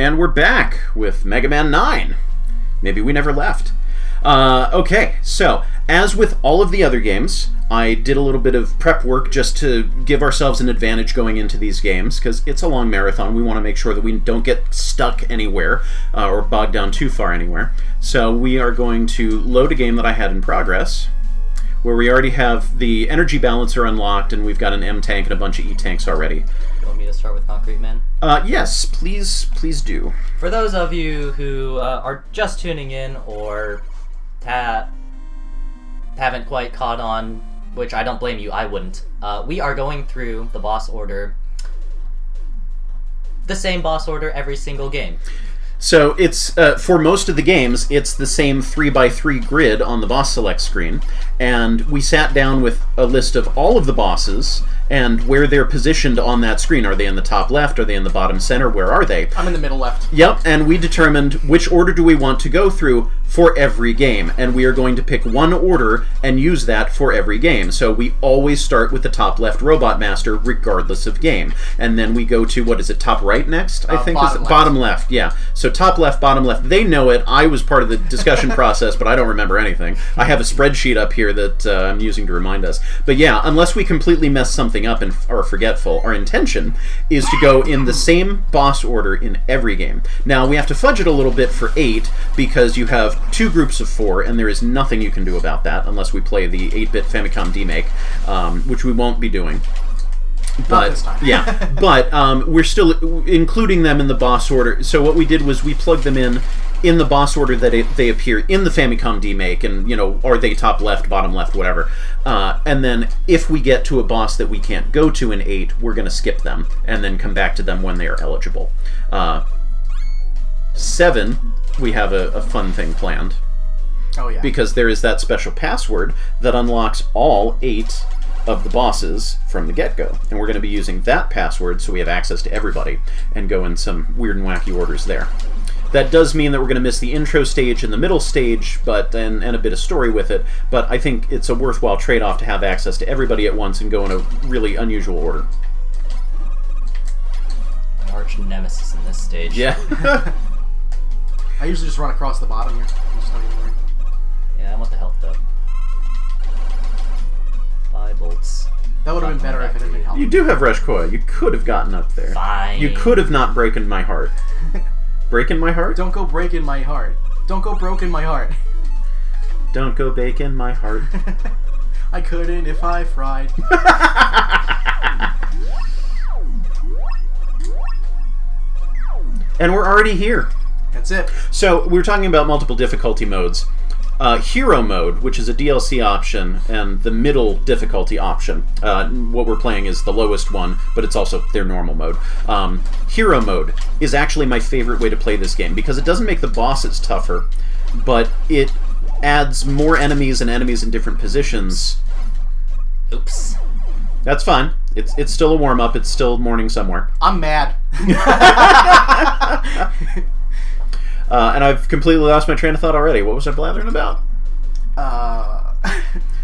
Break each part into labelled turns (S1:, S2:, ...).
S1: And we're back with Mega Man 9. Maybe we never left. Okay, so, as with all of the other games, I did a little bit of prep work just to give ourselves an advantage going into these games, because it's a long marathon. We want to make sure that we don't get stuck anywhere or bogged down too far anywhere. So we are going to load a game that I had in progress, where we already have the energy balancer unlocked, and we've got an M tank and a bunch of E tanks already.
S2: You want me to start with Concrete Man?
S1: Yes, please do.
S2: For those of you who are just tuning in or haven't quite caught on, which I don't blame you, I wouldn't, we are going through the boss order, the same boss order every single game.
S1: So it's, for most of the games, it's the same 3x3 grid on the boss select screen, and we sat down with a list of all of the bosses and where they're positioned on that screen. Are they in the top left? Are they in the bottom center? Where are they?
S3: I'm in the middle left.
S1: Yep, and we determined which order do we want to go through for every game, and we are going to pick one order and use that for every game. So we always start with the top left Robot Master, regardless of game. And then we go to, what is it, top right next? I think
S3: bottom
S1: is
S3: left.
S1: Bottom left, yeah. So top left, bottom left. They know it. I was part of the discussion process, but I don't remember anything. I have a spreadsheet up here that I'm using to remind us. But yeah, unless we completely mess something up and are forgetful, our intention is to go in the same boss order in every game. Now, we have to fudge it a little bit for 8, because you have 2 groups of 4, and there is nothing you can do about that unless we play the 8-bit Famicom demake, which we won't be doing. But,
S3: not this time.
S1: Yeah, but we're still including them in the boss order. So what we did was we plugged them in the boss order that they appear in the Famicom demake, and, you know, are they top left, bottom left, whatever. And then if we get to a boss that we can't go to in 8, we're going to skip them and then come back to them when they are eligible. 7, we have a fun thing planned.
S3: Oh, yeah.
S1: Because there is that special password that unlocks all 8 of the bosses from the get-go. And we're going to be using that password so we have access to everybody and go in some weird and wacky orders there. That does mean that we're going to miss the intro stage and the middle stage, and a bit of story with it, but I think it's a worthwhile trade-off to have access to everybody at once and go in a really unusual order.
S2: My arch nemesis in this stage.
S1: Yeah.
S3: I usually just run across the bottom here. I'm just not even worried.
S2: Yeah, I want the health though. 5 bolts.
S3: That would have been better if it had been helpful.
S1: You do have Rush Koya. You could have gotten up there.
S2: Fine.
S1: You could have not broken my heart. Breaking my heart?
S3: Don't go breaking my heart. Don't go broken my heart.
S1: Don't go baking my heart.
S3: I couldn't if I fried.
S1: And we're already here.
S3: That's it.
S1: So, we were talking about multiple difficulty modes. Hero mode, which is a DLC option, and the middle difficulty option. What we're playing is the lowest one, but it's also their normal mode. Hero mode is actually my favorite way to play this game, because it doesn't make the bosses tougher, but it adds more enemies and enemies in different positions.
S2: Oops.
S1: That's fine. It's still a warm-up. It's still morning somewhere.
S3: I'm mad.
S1: And I've completely lost my train of thought already. What was I blathering about?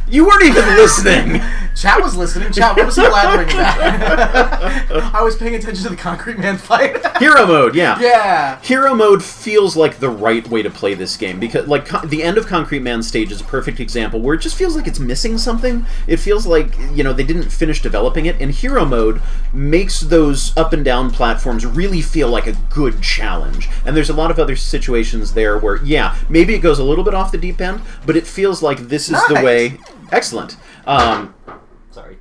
S1: You weren't even listening!
S3: Chat was listening. Chat, what was he blathering about? I was paying attention to the Concrete Man fight.
S1: Hero mode, yeah.
S3: Yeah.
S1: Hero mode feels like the right way to play this game, because like the end of Concrete Man stage is a perfect example where it just feels like it's missing something. It feels like, you know, they didn't finish developing it, and hero mode makes those up and down platforms really feel like a good challenge. And there's a lot of other situations there where, yeah, maybe it goes a little bit off the deep end, but it feels like this is the way... Excellent.
S2: Sorry.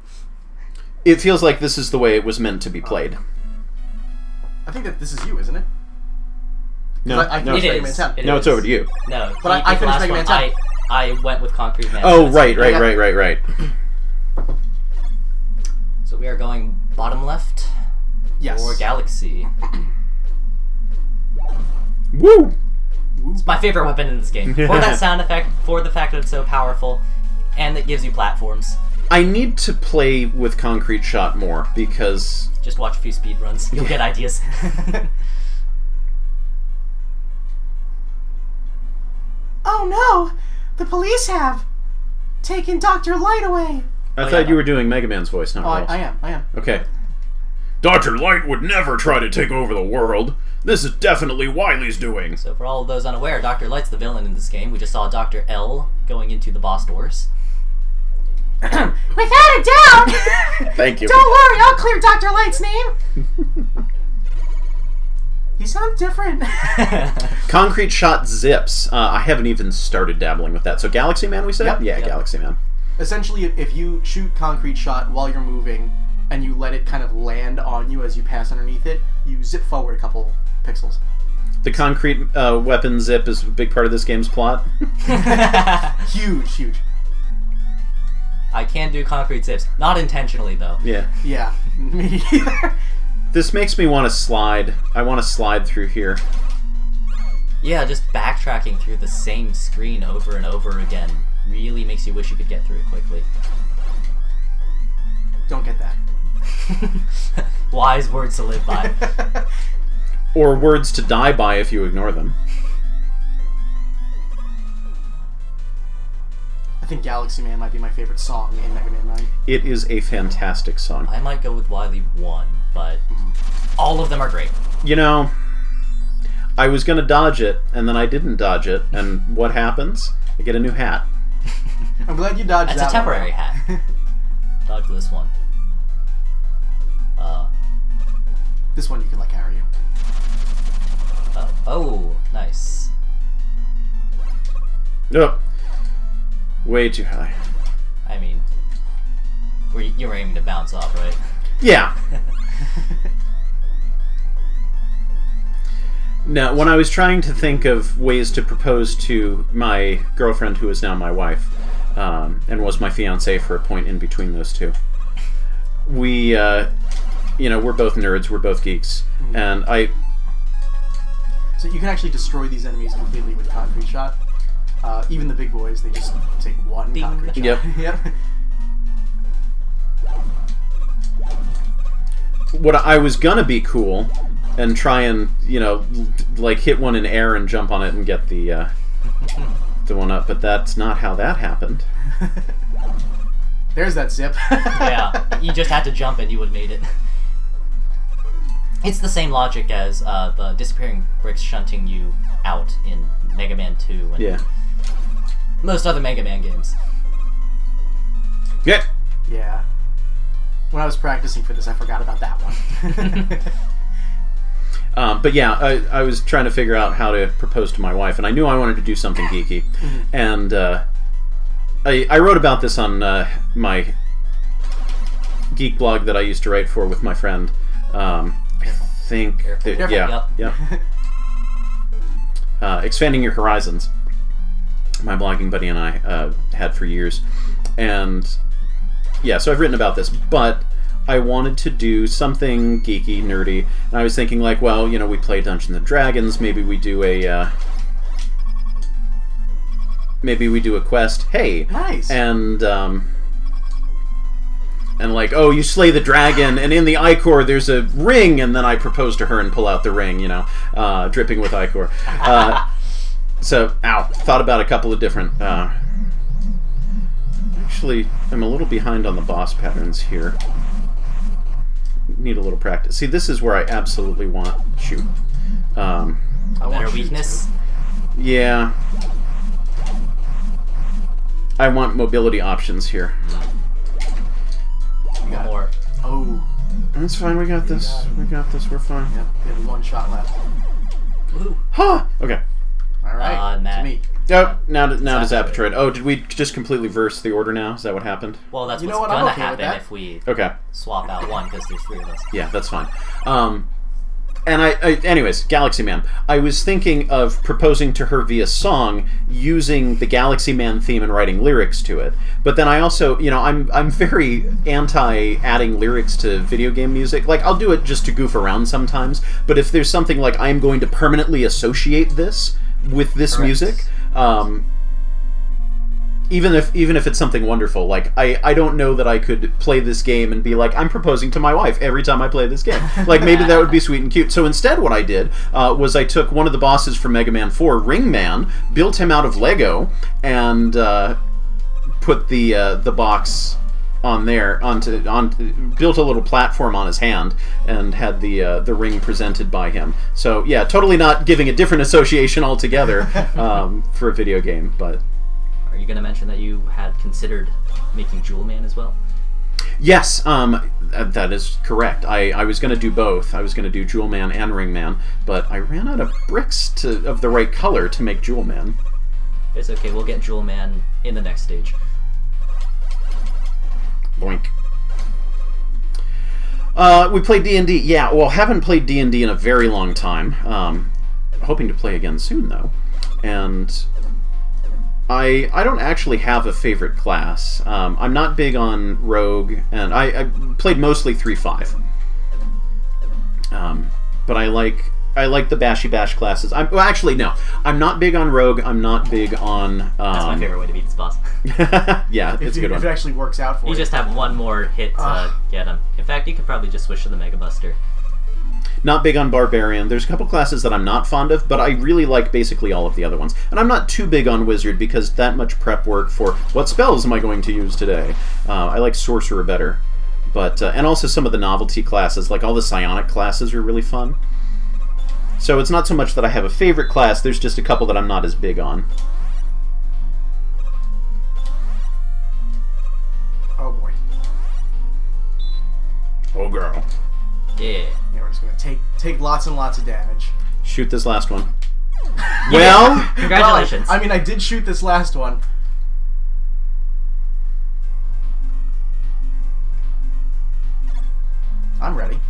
S1: It feels like this is the way it was meant to be played.
S3: I think that this is you, isn't it?
S1: No,
S3: I
S1: no,
S3: finished Mega Man 10.
S1: No, it's over to you.
S2: No,
S3: But I finished Mega Man 10.
S2: I went with Concrete Man.
S1: Oh, right.
S2: So we are going bottom left.
S3: Yes.
S2: Or Galaxy.
S1: Woo!
S2: It's my favorite weapon in this game. For that sound effect, for the fact that it's so powerful, and that gives you platforms.
S1: I need to play with Concrete Shot more, because...
S2: Just watch a few speed runs. You'll get ideas.
S3: Oh no! The police have taken Dr. Light away!
S1: I thought you were doing Mega Man's voice, not
S3: Oh,
S1: Rolf's.
S3: I am.
S1: Okay. Dr. Light would never try to take over the world. This is definitely Wily's doing.
S2: So for all of those unaware, Dr. Light's the villain in this game. We just saw Dr. L going into the boss doors.
S3: Without a doubt!
S1: Thank you.
S3: Don't worry, I'll clear Dr. Light's name! He sounds different.
S1: Concrete shot zips. I haven't even started dabbling with that. So Galaxy Man, we said?
S3: Yep.
S1: Yeah,
S2: Yep.
S1: Galaxy Man.
S3: Essentially, if you shoot concrete shot while you're moving and you let it kind of land on you as you pass underneath it, you zip forward a couple pixels.
S1: The concrete weapon zip is a big part of this game's plot.
S3: Huge.
S2: I can do concrete zips. Not intentionally, though.
S1: Yeah.
S3: Yeah, me either.
S1: This makes me want to slide. I want to slide through here.
S2: Yeah, just backtracking through the same screen over and over again really makes you wish you could get through it quickly.
S3: Don't get that.
S2: Wise words to live by.
S1: Or words to die by if you ignore them.
S3: I think Galaxy Man might be my favorite song in Mega Man 9.
S1: It is a fantastic song.
S2: I might go with Wily 1, but all of them are great.
S1: You know, I was going to dodge it, and then I didn't dodge it, and what happens? I get a new hat.
S3: I'm glad you dodged that.
S2: That's a temporary
S3: one.
S2: hat. Dodge this one.
S3: This one you can let carry you.
S2: Oh, nice.
S1: Nope. Way too high.
S2: I mean, you were aiming to bounce off, right?
S1: Yeah. Now, when I was trying to think of ways to propose to my girlfriend, who is now my wife, and was my fiancée for a point in between those two, we, we're both nerds, we're both geeks, and
S3: So you can actually destroy these enemies completely with concrete shot. Even the big boys, they just take one
S2: Ding.
S3: concrete shot.
S1: Yep.
S3: Yep.
S1: What I was gonna be cool and try and, like hit one in air and jump on it and get the one up, but that's not how that happened.
S3: There's that zip.
S2: Yeah, you just had to jump and you would have made it. It's the same logic as the disappearing bricks shunting you out in Mega Man 2 and
S1: Yeah.
S2: most other Mega Man games.
S1: Yeah.
S3: Yeah. When I was practicing for this, I forgot about that one.
S1: But yeah, I was trying to figure out how to propose to my wife, and I knew I wanted to do something geeky. And I wrote about this on my geek blog that I used to write for with my friend. I think...
S2: Careful.
S1: Yeah.
S2: Yep.
S1: Expanding Your Horizons. My blogging buddy and I had for years. And yeah, so I've written about this, but I wanted to do something geeky, nerdy, and I was thinking like, well, we play Dungeons and Dragons, maybe we do a quest. Hey,
S3: Nice.
S1: And like, oh, you slay the dragon, and in the ichor there's a ring, and then I propose to her and pull out the ring, dripping with ichor. So, thought about a couple of different. Actually, I'm a little behind on the boss patterns here. Need a little practice. See, this is where I absolutely want shoot.
S3: I
S2: Better
S3: want shoot
S2: weakness.
S1: Yeah. I want mobility options here.
S3: too. You got it.
S2: More.
S3: Oh.
S1: That's fine. We got this. We got this. We're fine.
S3: Yep. We have one shot left.
S2: Woohoo.
S1: Huh. Okay.
S3: All right.
S2: Matt.
S3: To me.
S1: Oh, now to
S2: Zapetroid.
S1: Zapetroid. Oh, did we just completely verse the order now? Is that what happened?
S2: Well, that's
S3: You
S2: what's
S3: know what, I'm
S2: gonna
S3: okay with
S2: happen
S3: that.
S2: if we
S1: Okay.
S2: swap out one, because there's 3 of us.
S1: Yeah, that's fine. And anyways, Galaxy Man. I was thinking of proposing to her via song using the Galaxy Man theme and writing lyrics to it. But then I also, I'm very anti adding lyrics to video game music. Like, I'll do it just to goof around sometimes. But if there's something like I'm going to permanently associate this with this
S2: Correct.
S1: music, even if it's something wonderful, like I don't know that I could play this game and be like, I'm proposing to my wife every time I play this game. Like, maybe that would be sweet and cute. So instead what I did was I took one of the bosses from Mega Man 4, Ring Man, built him out of Lego, and put the box on there built a little platform on his hand and had the ring presented by him. So yeah, totally not giving a different association altogether for a video game. But
S2: are you going to mention that you had considered making Jewel Man as well?
S1: yes, that is correct. I was going to do both. I was going to do Jewel Man and Ring Man, but I ran out of bricks of the right color to make Jewel Man.
S2: It's okay. We'll get Jewel Man in the next stage.
S1: Boink. We played D&D. Yeah, well, haven't played D&D in a very long time. Hoping to play again soon, though. And I don't actually have a favorite class. I'm not big on Rogue, and I played mostly 3-5. But I like the bashy bash classes. Well, actually, no. I'm not big on Rogue. I'm not big on...
S2: That's my favorite way to beat this boss.
S1: Yeah, it's a good one.
S3: If it actually works out for you.
S2: You just have one more hit to get him. In fact, you could probably just switch to the Mega Buster.
S1: Not big on Barbarian. There's a couple classes that I'm not fond of, but I really like basically all of the other ones. And I'm not too big on Wizard because that much prep work for what spells am I going to use today. I like Sorcerer better. But and also some of the novelty classes, like all the Psionic classes are really fun. So it's not so much that I have a favorite class, there's just a couple that I'm not as big on.
S3: Oh boy.
S1: Oh girl.
S2: Yeah.
S3: Yeah, we're just gonna take lots and lots of damage.
S1: Shoot this last one. Well,
S2: Congratulations.
S3: Well, I mean, I did shoot this last one. I'm ready.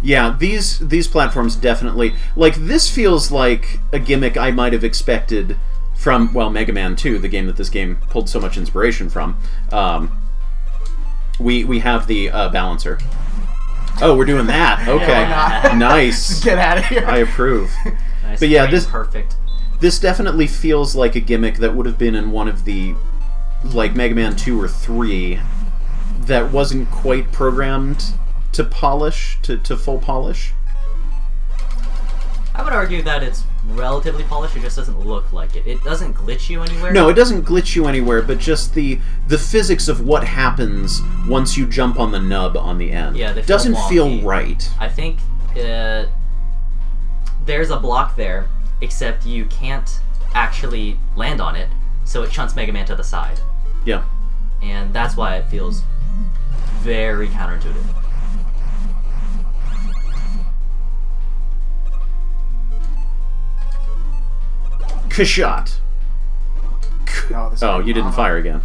S1: yeah, these platforms definitely... Like, this feels like a gimmick I might have expected from, well, Mega Man 2, the game that this game pulled so much inspiration from. We have the balancer. Oh, we're doing that. Okay.
S3: Yeah,
S1: Nice.
S3: Get out of here.
S1: I approve.
S2: Nice.
S1: But yeah,
S2: Perfect.
S1: This definitely feels like a gimmick that would have been in one of the, like, Mega Man 2 or 3 that wasn't quite programmed to polish, to full polish.
S2: I would argue that it's relatively polished, it just doesn't look like it. It doesn't glitch you anywhere.
S1: No, it doesn't glitch you anywhere, but just the physics of what happens once you jump on the nub on the end.
S2: Yeah, they feel
S1: doesn't feel
S2: wonky.
S1: right.
S2: I think there's a block there, except you can't actually land on it, so it shunts Mega Man to the side.
S1: Yeah.
S2: And that's why it feels very counterintuitive.
S1: Kashot. Oh, you didn't fire again.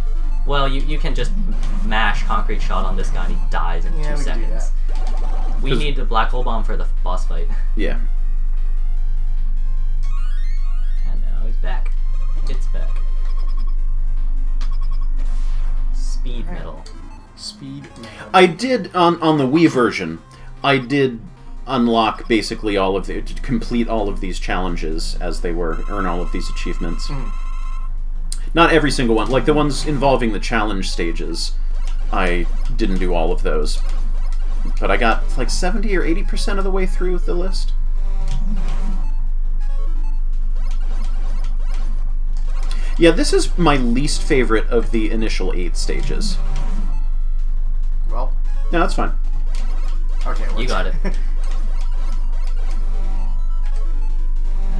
S2: Well, you can just mash Concrete Shot on this guy and he dies in 2
S3: we can do
S2: seconds. We need a Black Hole Bomb for the boss fight.
S1: Yeah.
S2: And now he's back. It's back. Speed Metal.
S3: Speed Metal.
S1: I did, on the Wii version, I did unlock basically all of the... complete all of these challenges as they were, earn all of these achievements.
S3: Mm.
S1: Not every single one. Like, the ones involving the challenge stages, I didn't do all of those. But I got, like, 70 or 80% of the way through the list. Yeah, this is my least favorite of the initial 8 stages.
S3: Well.
S1: No, that's fine.
S3: Okay,
S2: You got it.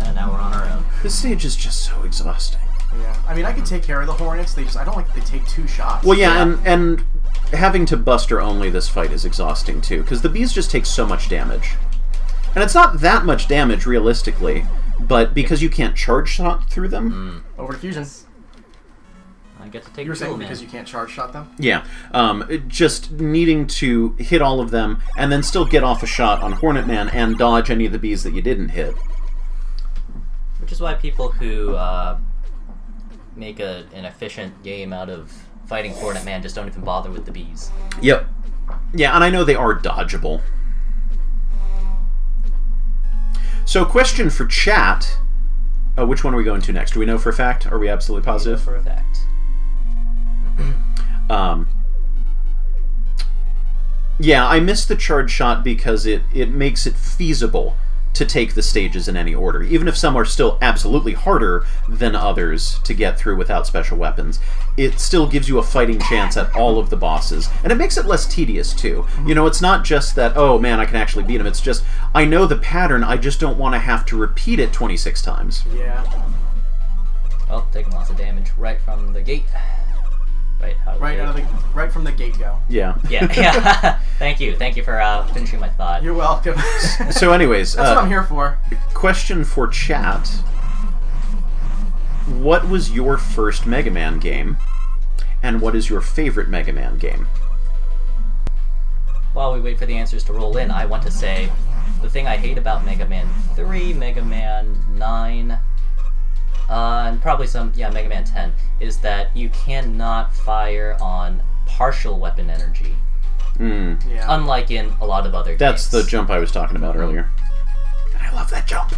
S2: And now we're on our own.
S1: This stage is just so exhausting.
S3: Yeah, I mean, I could take care of the Hornets. I don't like that they take 2 shots.
S1: Well, yeah, and having to Buster only this fight is exhausting too, because the bees just take so much damage, and it's not that much damage realistically, but because you can't charge shot through them.
S3: Over to Phusion.
S2: I get to take
S3: You were saying
S2: Jewel Man.
S3: because you can't charge shot them?
S1: Yeah, just needing to hit all of them and then still get off a shot on Hornet Man and dodge any of the bees that you didn't hit.
S2: Which is why people who make an efficient game out of fighting Hornet Man just don't even bother with the bees.
S1: Yep. Yeah, and I know they are dodgeable. So, question for chat. Which one are we going to next? Do we know for a fact? Are we absolutely positive?
S2: For a fact.
S1: Yeah, I missed the charge shot because it makes it feasible to take the stages in any order, even if some are still absolutely harder than others to get through without special weapons. It still gives you a fighting chance at all of the bosses, and it makes it less tedious too. You know, it's not just that, oh man, I can actually beat him. It's just, I know the pattern, I just don't want to have to repeat it 26 times.
S3: Yeah.
S2: Oh, taking lots of damage right from the gate. Right out of the gate.
S3: Right from the gate go.
S1: Yeah.
S2: Yeah. Thank you for finishing my thought.
S3: You're welcome.
S1: So anyways,
S3: that's what I'm here for.
S1: Question for chat. What was your first Mega Man game? And what is your favorite Mega Man game?
S2: While we wait for the answers to roll in, I want to say the thing I hate about Mega Man 3, Mega Man 9, and probably Mega Man 10, is that you cannot fire on partial weapon energy.
S3: Yeah.
S2: Unlike in a lot of other games.
S1: That's the jump I was talking about earlier. And I love that jump.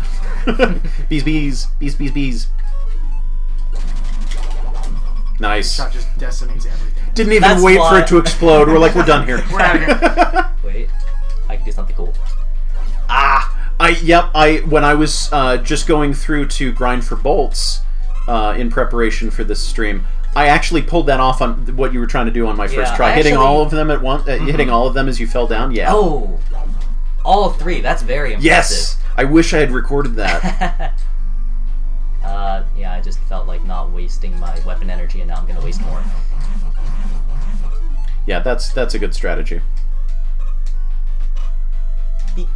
S1: Bees, bees, bees, bees, bees. Nice.
S3: Shot just decimates everything.
S1: Didn't even wait for it to explode. We're like, we're done here.
S3: We're out of here.
S2: Wait, I can do something cool.
S1: When I was just going through to grind for bolts in preparation for this stream, I actually pulled that off on what you were trying to do on my first try, hitting all of them at once, hitting all of them as you fell down. Yeah.
S2: Oh, all 3. That's very impressive.
S1: Yes, I wish I had recorded that.
S2: Yeah, I just felt like not wasting my weapon energy, and now I'm gonna waste more.
S1: Yeah, that's a good strategy.
S2: Beep.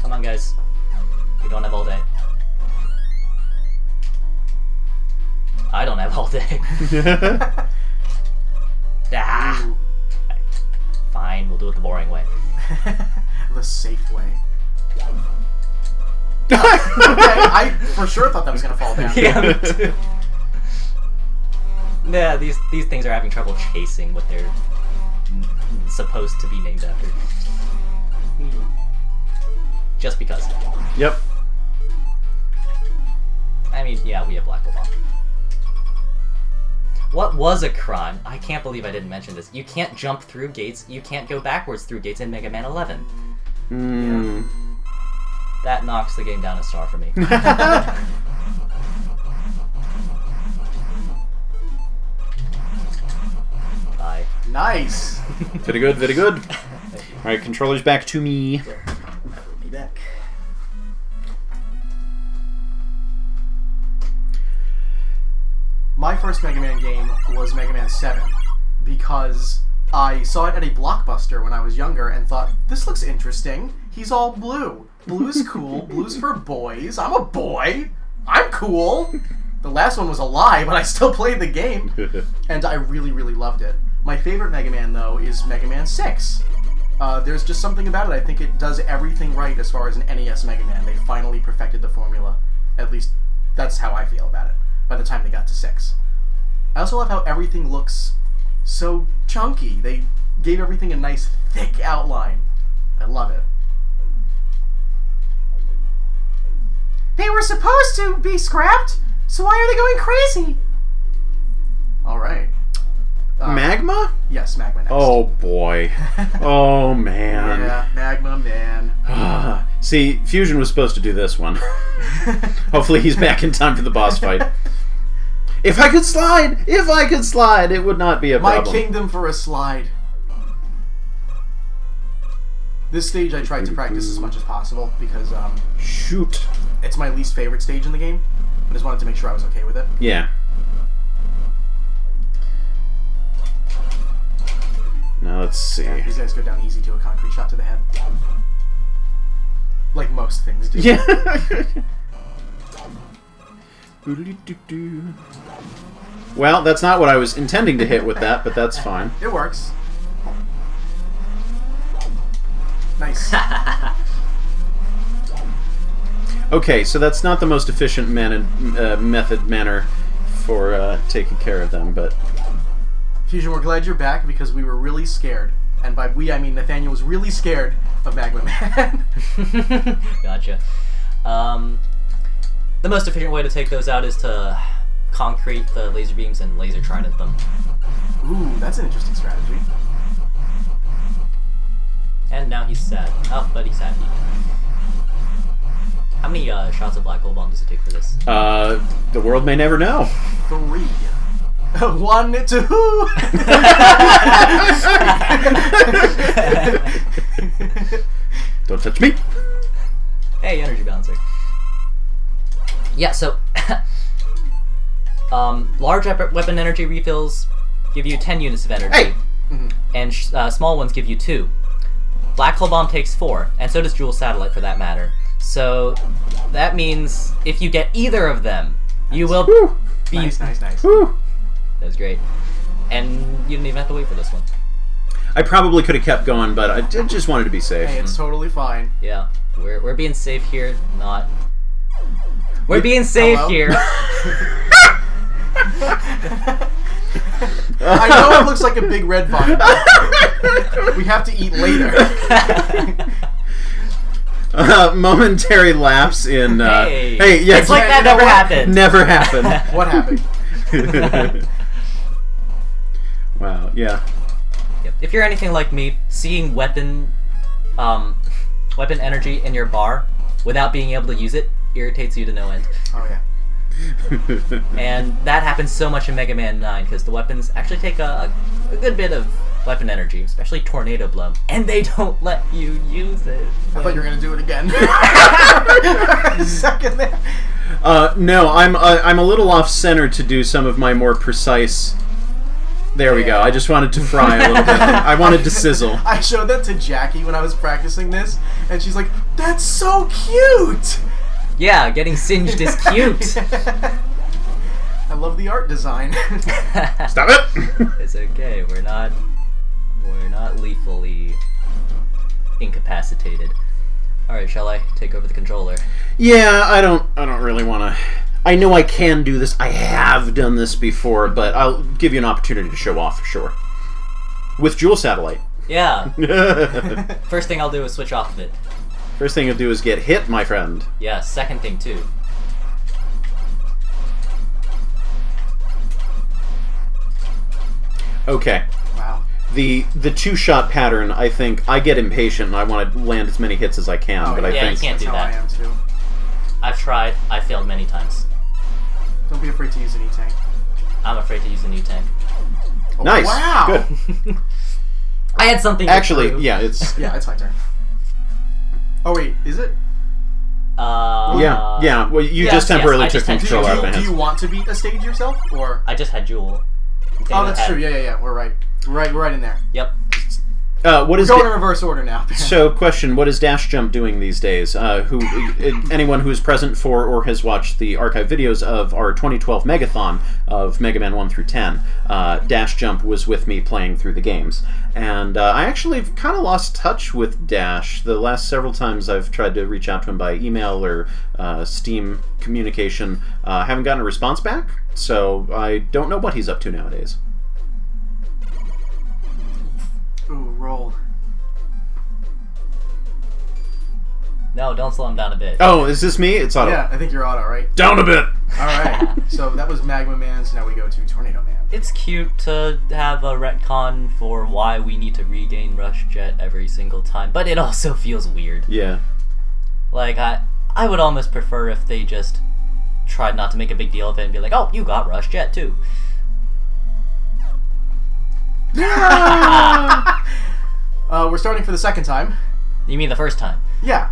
S2: Come on, guys. We don't have all day. I don't have all day.
S3: Ooh.
S2: Fine, we'll do it the boring way.
S3: The safe way. I for sure thought that was gonna fall down.
S2: Yeah, me too. Yeah, these things are having trouble chasing what they're supposed to be named after. Just because.
S1: Yep.
S2: I mean, yeah, we have Black Hole Bomb. What was a crime? I can't believe I didn't mention this. You can't jump through gates. You can't go backwards through gates in Mega Man 11.
S1: Yeah.
S2: That knocks the game down a star for me. Bye.
S3: Nice.
S1: Very good, very good. Alright, controllers back to me.
S3: Be back. My first Mega Man game was Mega Man 7 because I saw it at a Blockbuster when I was younger and thought, this looks interesting. He's all blue. Blue's cool. Blue's for boys. I'm a boy. I'm cool. The last one was a lie, but I still played the game. And I really, really loved it. My favorite Mega Man, though, is Mega Man 6. There's just something about it. I think it does everything right as far as an NES Mega Man. They finally perfected the formula. At least, that's how I feel about it, by the time they got to 6. I also love how everything looks so chunky. They gave everything a nice, thick outline. I love it. They were supposed to be scrapped, so why are they going crazy? Alright.
S1: Magma?
S3: Yes, Magma next.
S1: Oh boy. Oh man.
S3: Yeah, Magma, man.
S1: See, Phusion was supposed to do this one. Hopefully he's back in time for the boss fight. If I could slide, it would not be a problem.
S3: My kingdom for a slide. This stage I tried to practice as much as possible because
S1: shoot,
S3: it's my least favorite stage in the game. I just wanted to make sure I was okay with it.
S1: Yeah. Now let's see.
S3: Yeah, these guys go down easy to a concrete shot to the head. Like most things do.
S1: Yeah. Well, that's not what I was intending to hit with that, but that's fine.
S3: It works. Nice.
S1: Okay, so that's not the most efficient manner for taking care of them, but...
S3: Phusion, we're glad you're back because we were really scared. And by we, I mean Nathaniel was really scared of Magma Man.
S2: Gotcha. The most efficient way to take those out is to concrete the laser beams and laser trident them.
S3: Ooh, that's an interesting strategy.
S2: And now now he's sad. Oh, but he's happy. How many shots of black hole bomb does it take for this?
S1: The world may never know.
S3: 3. 1, 2.
S1: Don't touch me.
S2: Hey, energy balancer. Yeah, so large weapon energy refills give you 10 units of energy,
S1: Hey!
S2: and small ones give you 2. Black hole bomb takes 4, and so does Jewel Satellite for that matter. So that means if you get either of them, you will be...
S3: Nice.
S1: Woo.
S2: That was great. And you didn't even have to wait for this one.
S1: I probably could have kept going, but I just wanted to be safe.
S3: Hey, it's totally fine.
S2: Yeah, we're being safe here, not... We're being safe
S3: Hello?
S2: here.
S3: I know it looks like a big red vine. We have to eat later.
S1: Momentary lapse in...
S2: Hey.
S1: yes.
S2: It's like that never happened.
S1: Never happened.
S3: What happened?
S1: Wow, yeah.
S2: Yep. If you're anything like me, seeing weapon energy in your bar without being able to use it irritates you to no end.
S3: Oh, yeah.
S2: And that happens so much in Mega Man 9 because the weapons actually take a good bit of weapon energy, especially Tornado Blow, and they don't let you use it.
S3: I thought you were gonna do it again. Second there.
S1: No, I'm a little off center to do some of my more precise. There we go. I just wanted to fry a little bit. I wanted to sizzle.
S3: I showed that to Jackie when I was practicing this, and she's like, "That's so cute."
S2: Yeah, getting singed is cute.
S3: I love the art design.
S1: Stop it!
S2: It's okay. We're not lethally incapacitated. All right, shall I take over the controller?
S1: Yeah, I don't really want to. I know I can do this. I have done this before, but I'll give you an opportunity to show off for sure. With Jewel Satellite.
S2: Yeah. First thing I'll do is switch off of it.
S1: First thing you'll do is get hit, my friend.
S2: Yeah, second thing too.
S1: Okay.
S3: Wow.
S1: The two-shot pattern, I think, I get impatient and I want to land as many hits as I can,
S3: Oh,
S1: but I
S2: yeah,
S1: think...
S2: you can't do
S3: That's how
S2: that.
S3: I am too.
S2: I've tried. I failed many times.
S3: Don't be afraid to use an E-Tank.
S2: I'm afraid to use a new tank.
S3: Oh,
S1: Nice.
S3: Wow.
S1: Good.
S2: I had something to
S1: Actually,
S2: prove.
S1: yeah, it's...
S3: Yeah, it's my turn. Oh wait, is it?
S1: Yeah. Well, you
S2: yes,
S1: just temporarily
S2: yes, I
S1: took
S2: just had
S1: control out of my
S3: Do
S1: hands.
S3: you want to beat a stage yourself, or?
S2: I just had Jewel.
S3: Oh, that's true. Yeah. We're right. We're right in there.
S2: Yep.
S1: What is...
S3: We're going in reverse order now.
S1: So, question, what is Dash Jump doing these days? Anyone who is present for or has watched the archive videos of our 2012 Megathon of Mega Man 1 through 10, Dash Jump was with me playing through the games. And I actually kind of lost touch with Dash. The last several times I've tried to reach out to him by email or Steam communication, haven't gotten a response back, so I don't know what he's up to nowadays.
S3: Ooh, roll.
S2: No, don't slow him down a bit.
S1: Oh, is this me? It's auto.
S3: Yeah, I think you're auto, right?
S1: Down a bit!
S3: Alright, so that was Magma Man, so now we go to Tornado Man.
S2: It's cute to have a retcon for why we need to regain Rush Jet every single time, but it also feels weird.
S1: Yeah.
S2: Like, I would almost prefer if they just tried not to make a big deal of it and be like, oh, you got Rush Jet too.
S3: We're starting for the second time.
S2: You mean the first time?
S3: Yeah.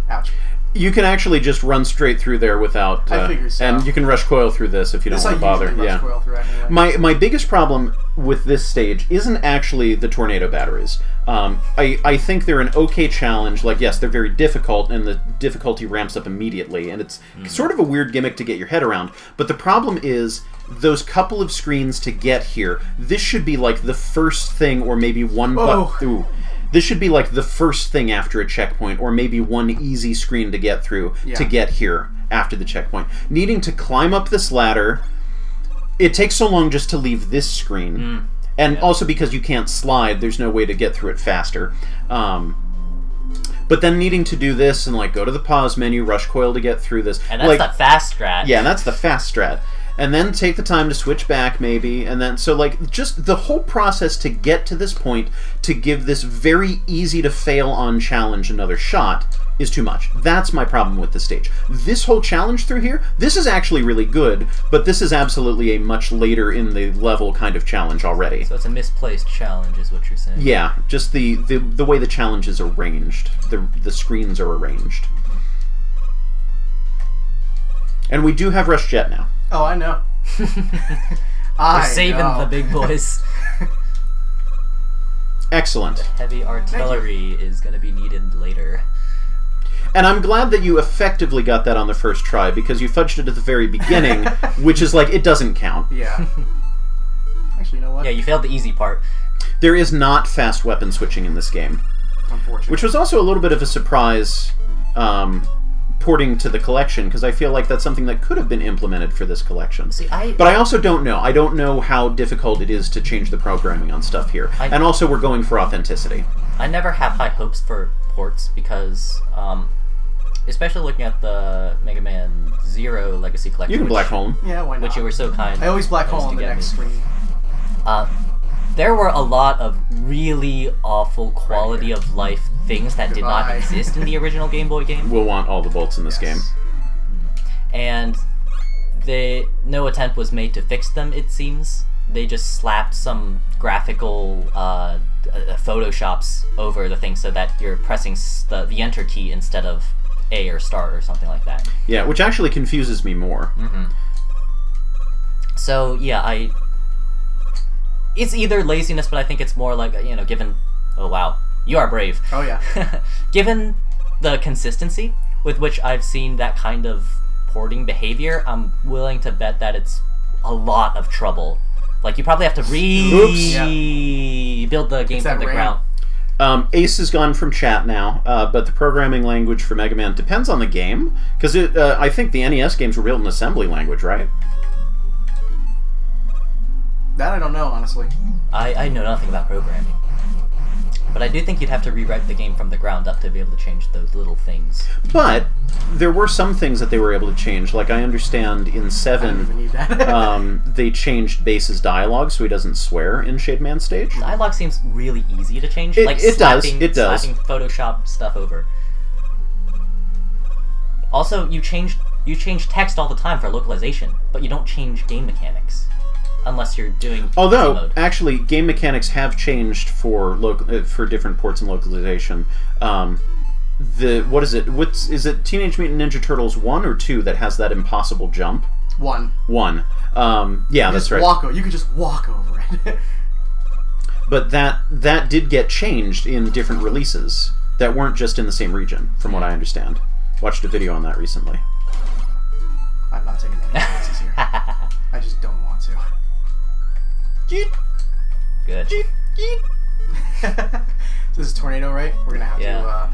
S3: Ouch.
S1: You can actually just run straight through there without...
S3: I figure so.
S1: And you can rush coil through this if you don't
S3: This I
S1: want to bother.
S3: usually rush coil through anyway.
S1: My biggest problem with this stage isn't actually the tornado batteries. I think they're an okay challenge. Like, yes, they're very difficult, and the difficulty ramps up immediately, and it's sort of a weird gimmick to get your head around. But the problem is those couple of screens to get here. This should be like the first thing, or maybe one button. This should be like the first thing after a checkpoint, or maybe one easy screen to get through to get here after the checkpoint. Needing to climb up this ladder, it takes so long just to leave this screen. And also because you can't slide, there's no way to get through it faster. But then needing to do this and like go to the pause menu, rush coil to get through this.
S2: And that's the fast strat.
S1: Yeah, and that's the fast strat. and then take the time to switch back maybe, and then so like just the whole process to get to this point to give this very easy to fail on challenge another shot is too much. That's my problem with the stage. This whole challenge through here, this is actually really good, but this is absolutely a much later in the level kind of challenge already.
S2: So it's a misplaced challenge, is what you're saying.
S1: Yeah, just the way the challenge is arranged. The screens are arranged. And we do have Rush Jet now.
S3: Oh, I know.
S2: We're saving the big boys.
S1: Excellent.
S2: Heavy artillery is going to be needed later.
S1: And I'm glad that you effectively got that on the first try, because you fudged it at the very beginning, which is like, it doesn't count.
S3: Yeah. Actually, you know what?
S2: Yeah, you failed the easy part.
S1: There is not fast weapon switching in this game.
S3: Unfortunately.
S1: Which was also a little bit of a surprise porting to the collection, because I feel like that's something that could have been implemented for this collection.
S2: See,
S1: but I also don't know. I don't know how difficult it is to change the programming on stuff here. And also, we're going for authenticity.
S2: I never have high hopes for ports because, especially looking at the Mega Man Zero Legacy Collection.
S1: You can black hole.
S3: Yeah, why not?
S2: Which you were so kind.
S3: I always black hole on the next screen.
S2: There were a lot of really awful quality of life things that did not exist in the original Game Boy game.
S1: We'll want all the bolts in this game.
S2: And no attempt was made to fix them, it seems. They just slapped some graphical photoshops over the thing so that you're pressing the enter key instead of A or start or something like that.
S1: Yeah, which actually confuses me more.
S2: So, yeah, it's either laziness, but I think it's more like, given... Oh, wow. You are brave.
S3: Oh, yeah.
S2: Given the consistency with which I've seen that kind of porting behavior, I'm willing to bet that it's a lot of trouble. Like, you probably have to rebuild the game from the ground.
S1: Ace is gone from chat now, but the programming language for Mega Man depends on the game, because I think the NES games were built in assembly language, right?
S3: That I don't know, honestly.
S2: I know nothing about programming. But I do think you'd have to rewrite the game from the ground up to be able to change those little things.
S1: But there were some things that they were able to change. Like, I understand in 7,
S3: I don't even need that.
S1: they changed Base's dialogue so he doesn't swear in Shade Man stage.
S2: Dialogue seems really easy to change.
S1: It does.
S2: Slapping Photoshop stuff over. Also, you change text all the time for localization, but you don't change game mechanics. Unless you're doing
S1: Although,
S2: mode.
S1: actually, game mechanics have changed for different ports and localization. What is it? Is it Teenage Mutant Ninja Turtles 1 or 2 that has that impossible jump?
S3: 1.
S1: 1. Yeah, that's right.
S3: You could just walk over it.
S1: But that did get changed in different releases that weren't just in the same region, from what I understand. Watched a video on that recently.
S3: I'm not taking any chances here. I just don't want to.
S2: Good.
S3: This is Tornado, right? We're gonna have to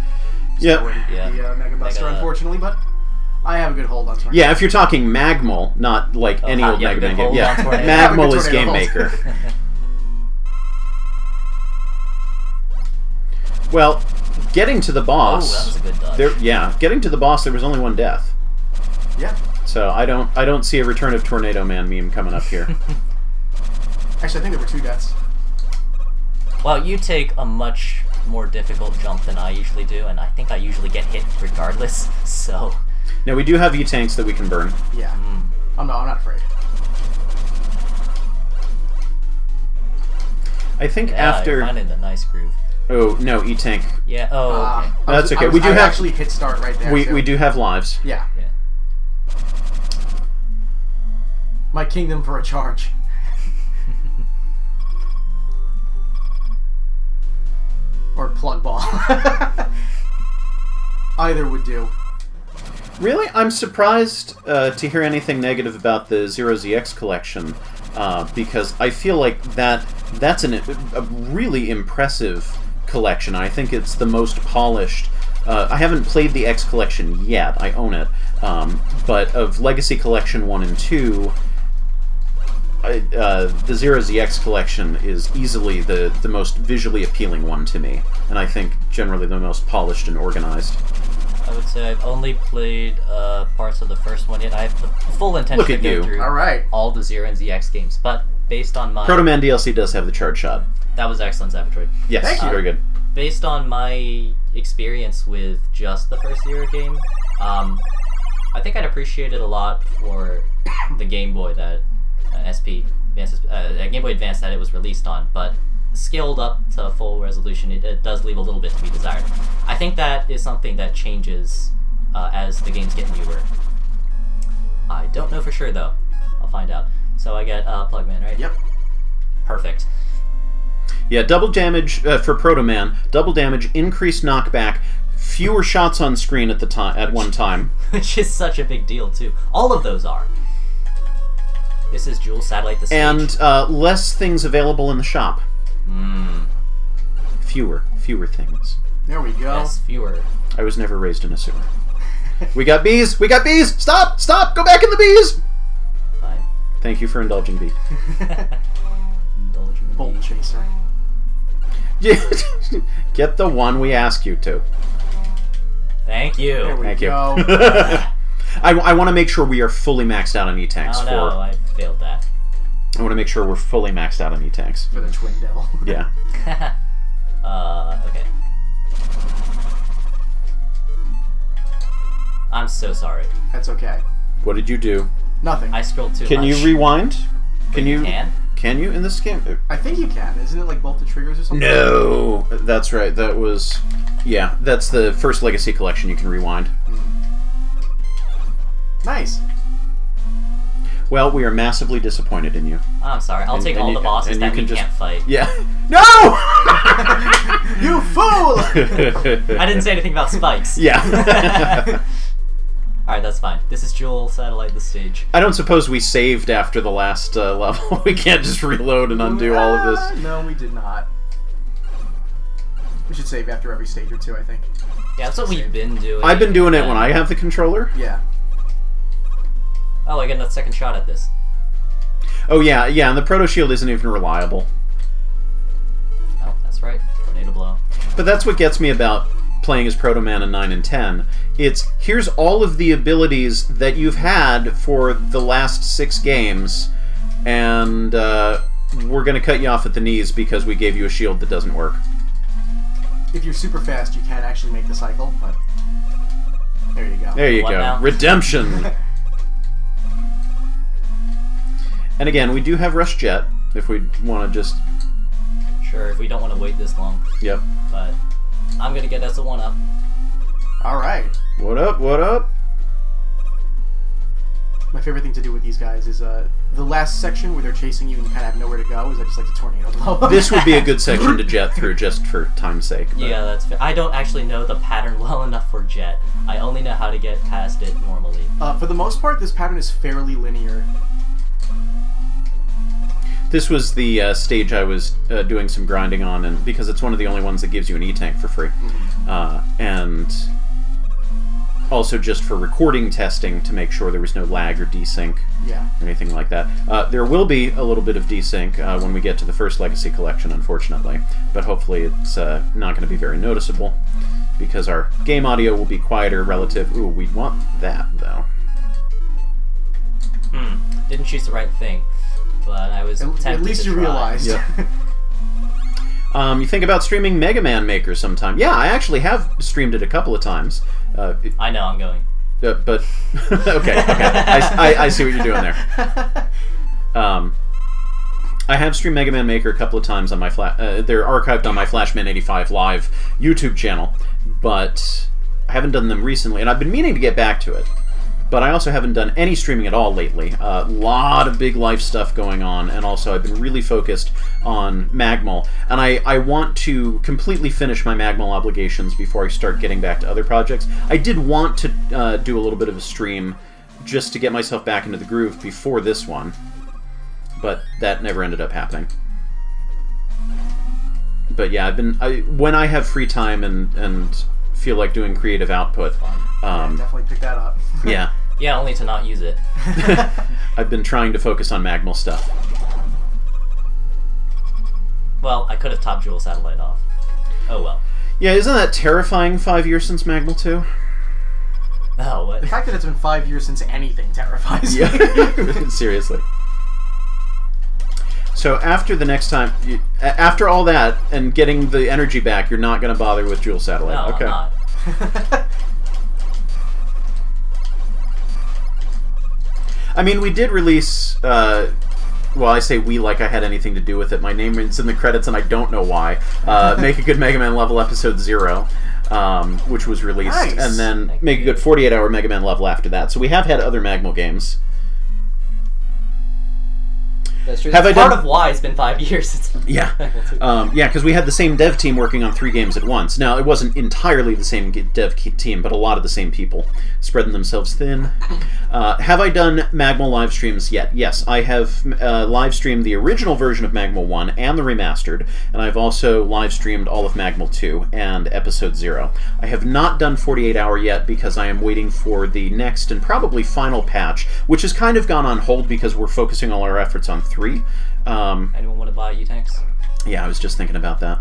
S3: the Mega Buster, unfortunately, but I have a good hold on Tornado.
S1: Yeah, if you're talking Magmal, not like any old Mega Man game. Yeah, Magmal is Game Maker. Well, getting to the boss.
S2: Oh, that was a good dodge.
S1: Getting to the boss, there was only one death.
S3: Yeah.
S1: So I don't see a Return of Tornado Man meme coming up here.
S3: Actually, I think there were 2 deaths.
S2: Well, you take a much more difficult jump than I usually do, and I think I usually get hit regardless, so...
S1: Now, we do have E-Tanks that we can burn.
S3: Yeah. I'm not afraid.
S1: I think after...
S2: you're finding the nice groove.
S1: Oh, no, E-Tank.
S2: Yeah, okay.
S1: That's okay.
S3: We do actually hit start right there,
S1: we do have lives.
S3: Yeah. My kingdom for a charge. Or plug ball. Either would do.
S1: Really? I'm surprised to hear anything negative about the Zero ZX collection, because I feel like that's a really impressive collection. I think it's the most polished. I haven't played the X collection yet. I own it. But of Legacy Collection 1 and 2... the Zero ZX collection is easily the most visually appealing one to me, and I think generally the most polished and organized.
S2: I would say I've only played parts of the first one yet. I have the full intention to go through all the Zero and ZX games, but based on my...
S1: Proto Man DLC does have the charge shot.
S2: That was excellent, Zapetroid.
S1: Yes,
S3: Thank you.
S1: Very good.
S2: Based on my experience with just the first Zero game, I think I'd appreciate it a lot for the Game Boy that Game Boy Advance that it was released on, but scaled up to full resolution, it does leave a little bit to be desired. I think that is something that changes as the games get newer. I don't know for sure though. I'll find out. So I get Plugman, right?
S3: Yep.
S2: Perfect.
S1: Yeah, double damage for Proto Man. Double damage, increased knockback, fewer shots on screen at one time.
S2: Which is such a big deal too. All of those are. This is Jewel Satellite the Stage.
S1: And less things available in the shop.
S2: Mm.
S1: Fewer things.
S3: There we go.
S2: Yes, fewer.
S1: I was never raised in a sewer. We got bees! We got bees! Stop! Stop! Go back in the bees!
S2: Fine.
S1: Thank you for indulging me.
S2: Indulging
S3: Bolt
S2: me.
S3: Chaser.
S1: Get the one we ask you to.
S2: Thank you.
S3: There we
S1: Thank you.
S3: go.
S1: I want to make sure we are fully maxed out on E-Tanks.
S2: Oh no, I failed that.
S1: I want to make sure we're fully maxed out on E-Tanks.
S3: For the Twin Devil.
S1: Yeah.
S2: Okay. I'm so sorry.
S3: That's okay.
S1: What did you do?
S3: Nothing.
S2: I scrolled too much.
S1: Can you rewind? Can you?
S2: Can?
S1: Can you in this game?
S3: I think you can. Isn't it like both the triggers or something?
S1: No, that's right. That was, yeah. That's the first Legacy Collection. You can rewind.
S3: Nice.
S1: Well, we are massively disappointed in you.
S2: I'm sorry. I'll take all the bosses that we can't fight.
S1: Yeah. No!
S3: You fool!
S2: I didn't say anything about spikes.
S1: Yeah.
S2: Alright, that's fine. This is Jewel Satellite the Stage.
S1: I don't suppose we saved after the last level. We can't just reload and undo all of this.
S3: No, we did not. We should save after every stage or two, I think.
S2: Yeah, that's what we've been doing.
S1: I've been doing it when I have the controller.
S3: Yeah.
S2: Oh, I get a second shot at this.
S1: Oh yeah, yeah, and the Proto Shield isn't even reliable.
S2: Oh, that's right. Tornado Blow.
S1: But that's what gets me about playing as Proto Man in 9 and 10. It's, here's all of the abilities that you've had for the last 6 games, and we're going to cut you off at the knees because we gave you a shield that doesn't work.
S3: If you're super fast, you can actually make the cycle, but there you go.
S1: There you
S2: What
S1: go.
S2: now?
S1: Redemption! And again, we do have Rush Jet, if we want to just...
S2: Sure, if we don't want to wait this long.
S1: Yep.
S2: But I'm going to get us a 1-up.
S3: Alright.
S1: What up, what up?
S3: My favorite thing to do with these guys is the last section where they're chasing you and you kind of have nowhere to go is I just like to tornado blow.
S1: This would be a good section to jet through just for time's sake. But.
S2: Yeah, that's fair. I don't actually know the pattern well enough for Jet. I only know how to get past it normally.
S3: For the most part, this pattern is fairly linear.
S1: This was the stage I was doing some grinding on, and because it's one of the only ones that gives you an E-Tank for free. And also just for recording testing to make sure there was no lag or desync
S3: Yeah.
S1: or anything like that. There will be a little bit of desync when we get to the first Legacy Collection, unfortunately, but hopefully it's not going to be very noticeable because our game audio will be quieter relative. Ooh, we'd want that, though.
S2: Didn't choose the right thing, but I was tempted
S3: At least
S2: to
S3: you
S2: try.
S3: realized.
S1: Yep. You think about streaming Mega Man Maker sometime. Yeah, I actually have streamed it a couple of times.
S2: I know, I'm going.
S1: But okay. I see what you're doing there. I have streamed Mega Man Maker a couple of times on my they're archived on my FlashMan85 live YouTube channel, but I haven't done them recently, and I've been meaning to get back to it. But I also haven't done any streaming at all lately. A lot of big life stuff going on, and also I've been really focused on Magmal. And I want to completely finish my Magmal obligations before I start getting back to other projects. I did want to do a little bit of a stream just to get myself back into the groove before this one, but that never ended up happening. But yeah, when I have free time and feel like doing creative output,
S3: Definitely pick that up.
S1: yeah.
S2: Yeah, only to not use it.
S1: I've been trying to focus on Magmal stuff.
S2: Well, I could have topped Jewel Satellite off. Oh well.
S1: Yeah, isn't that terrifying 5 years since Magmal 2?
S2: Oh, what?
S3: The fact that it's been 5 years since anything terrifies me.
S1: Yeah. Seriously. So after the next time, after all that and getting the energy back, you're not going to bother with Dual Satellite.
S2: No,
S1: Okay.
S2: I'm not.
S1: I mean, we did release. Well, I say we like I had anything to do with it. My name is in the credits, and I don't know why. Make a Good Mega Man level episode 0, which was released,
S3: Nice.
S1: and then Make a Good 48-hour Mega Man level after that. So we have had other Magmal games.
S2: That's true.
S1: Have
S2: That's
S1: I
S2: part
S1: done-
S2: of why it's been 5 years since.
S1: Yeah, yeah, because we had the same dev team working on 3 games at once. Now, it wasn't entirely the same dev team, but a lot of the same people spreading themselves thin. Have I done Magmal live streams yet? Yes, I have live streamed the original version of Magmal 1 and the remastered, and I've also live streamed all of Magmal 2 and Episode 0. I have not done 48 Hour yet because I am waiting for the next and probably final patch, which has kind of gone on hold because we're focusing all our efforts on 3.
S2: Anyone want to buy U-Tanks?
S1: Yeah, I was just thinking about that.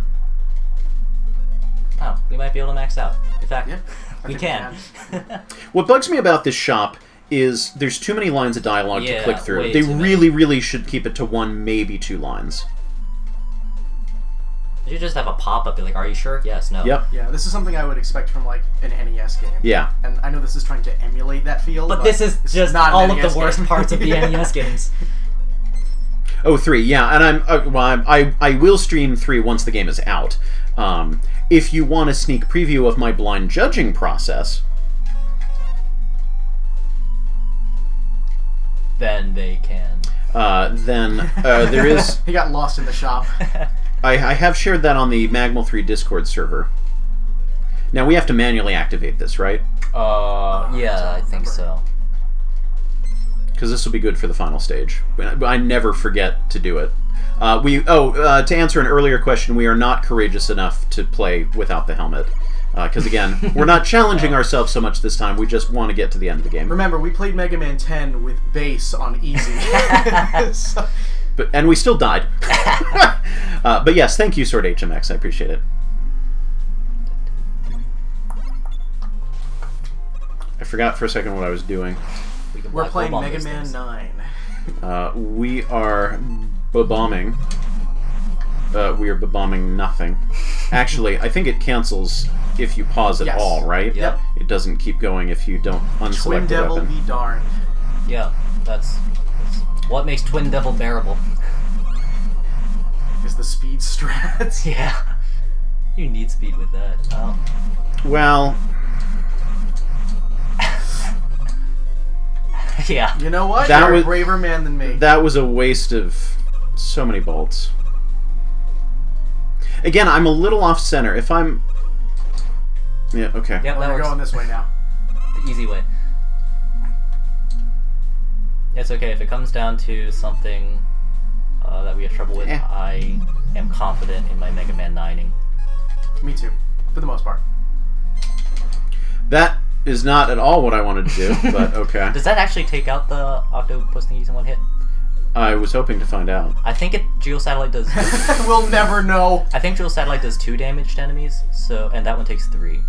S2: Oh, we might be able to max out. In fact,
S3: Yeah, I
S2: we
S3: think
S2: can.
S1: What bugs me about this shop is there's too many lines of dialogue to
S2: Yeah,
S1: click through.
S2: way
S1: They
S2: too many.
S1: really should keep it to 1, maybe 2 lines.
S2: You just have a pop-up, be like, are you sure? Yes, no.
S1: Yep.
S3: Yeah, this is something I would expect from like an NES game.
S1: Yeah.
S3: And I know this is trying to emulate that feel,
S2: But this is just
S3: not an
S2: all of
S3: NES
S2: the worst
S3: game.
S2: parts of the NES games.
S1: Oh, 3, yeah, and I will stream 3 once the game is out. If you want a sneak preview of my blind judging process,
S2: Then they can.
S1: then there is.
S3: He got lost in the shop.
S1: I have shared that on the Magmal 3 Discord server. Now we have to manually activate this, right?
S2: Yeah, I think so.
S1: Because this will be good for the final stage. I never forget to do it. To answer an earlier question, we are not courageous enough to play without the helmet. Because again, we're not challenging ourselves so much this time. We just want to get to the end of the game.
S3: Remember, we played Mega Man 10 with bass on easy. So-
S1: And we still died. But yes, thank you, Sword HMX. I appreciate it. I forgot for a second what I was doing.
S3: We're playing Mega Man 9.
S1: We are bombing. We are bombing nothing. Actually, I think it cancels if you pause at
S3: Yes.
S1: all, right?
S2: Yep.
S1: It doesn't keep going if you don't unselect
S3: Twin
S1: the
S3: Devil
S1: weapon.
S3: be darned.
S2: Yeah, that's what makes Twin Devil bearable.
S3: Is the speed strats.
S2: Yeah. You need speed with that. Oh.
S1: Well,
S2: Yeah.
S3: You know what?
S1: That
S3: You're
S1: was-
S3: a braver man than me.
S1: that was a waste of so many bolts. Again, I'm a little off center. If I'm... Yeah, okay.
S2: Yep,
S3: Well,
S2: that
S3: we're
S2: works.
S3: going this way now.
S2: The easy way. It's okay if it comes down to something that we have trouble with. I am confident in my Mega Man 9ing.
S3: Me too, for the most part.
S1: That is not at all what I wanted to do, but okay.
S2: Does that actually take out the octopus thingies in one hit?
S1: I was hoping to find out.
S2: I think Geo Satellite does.
S3: We'll never know.
S2: I think Geo Satellite does 2 damage to enemies, and that one takes 3.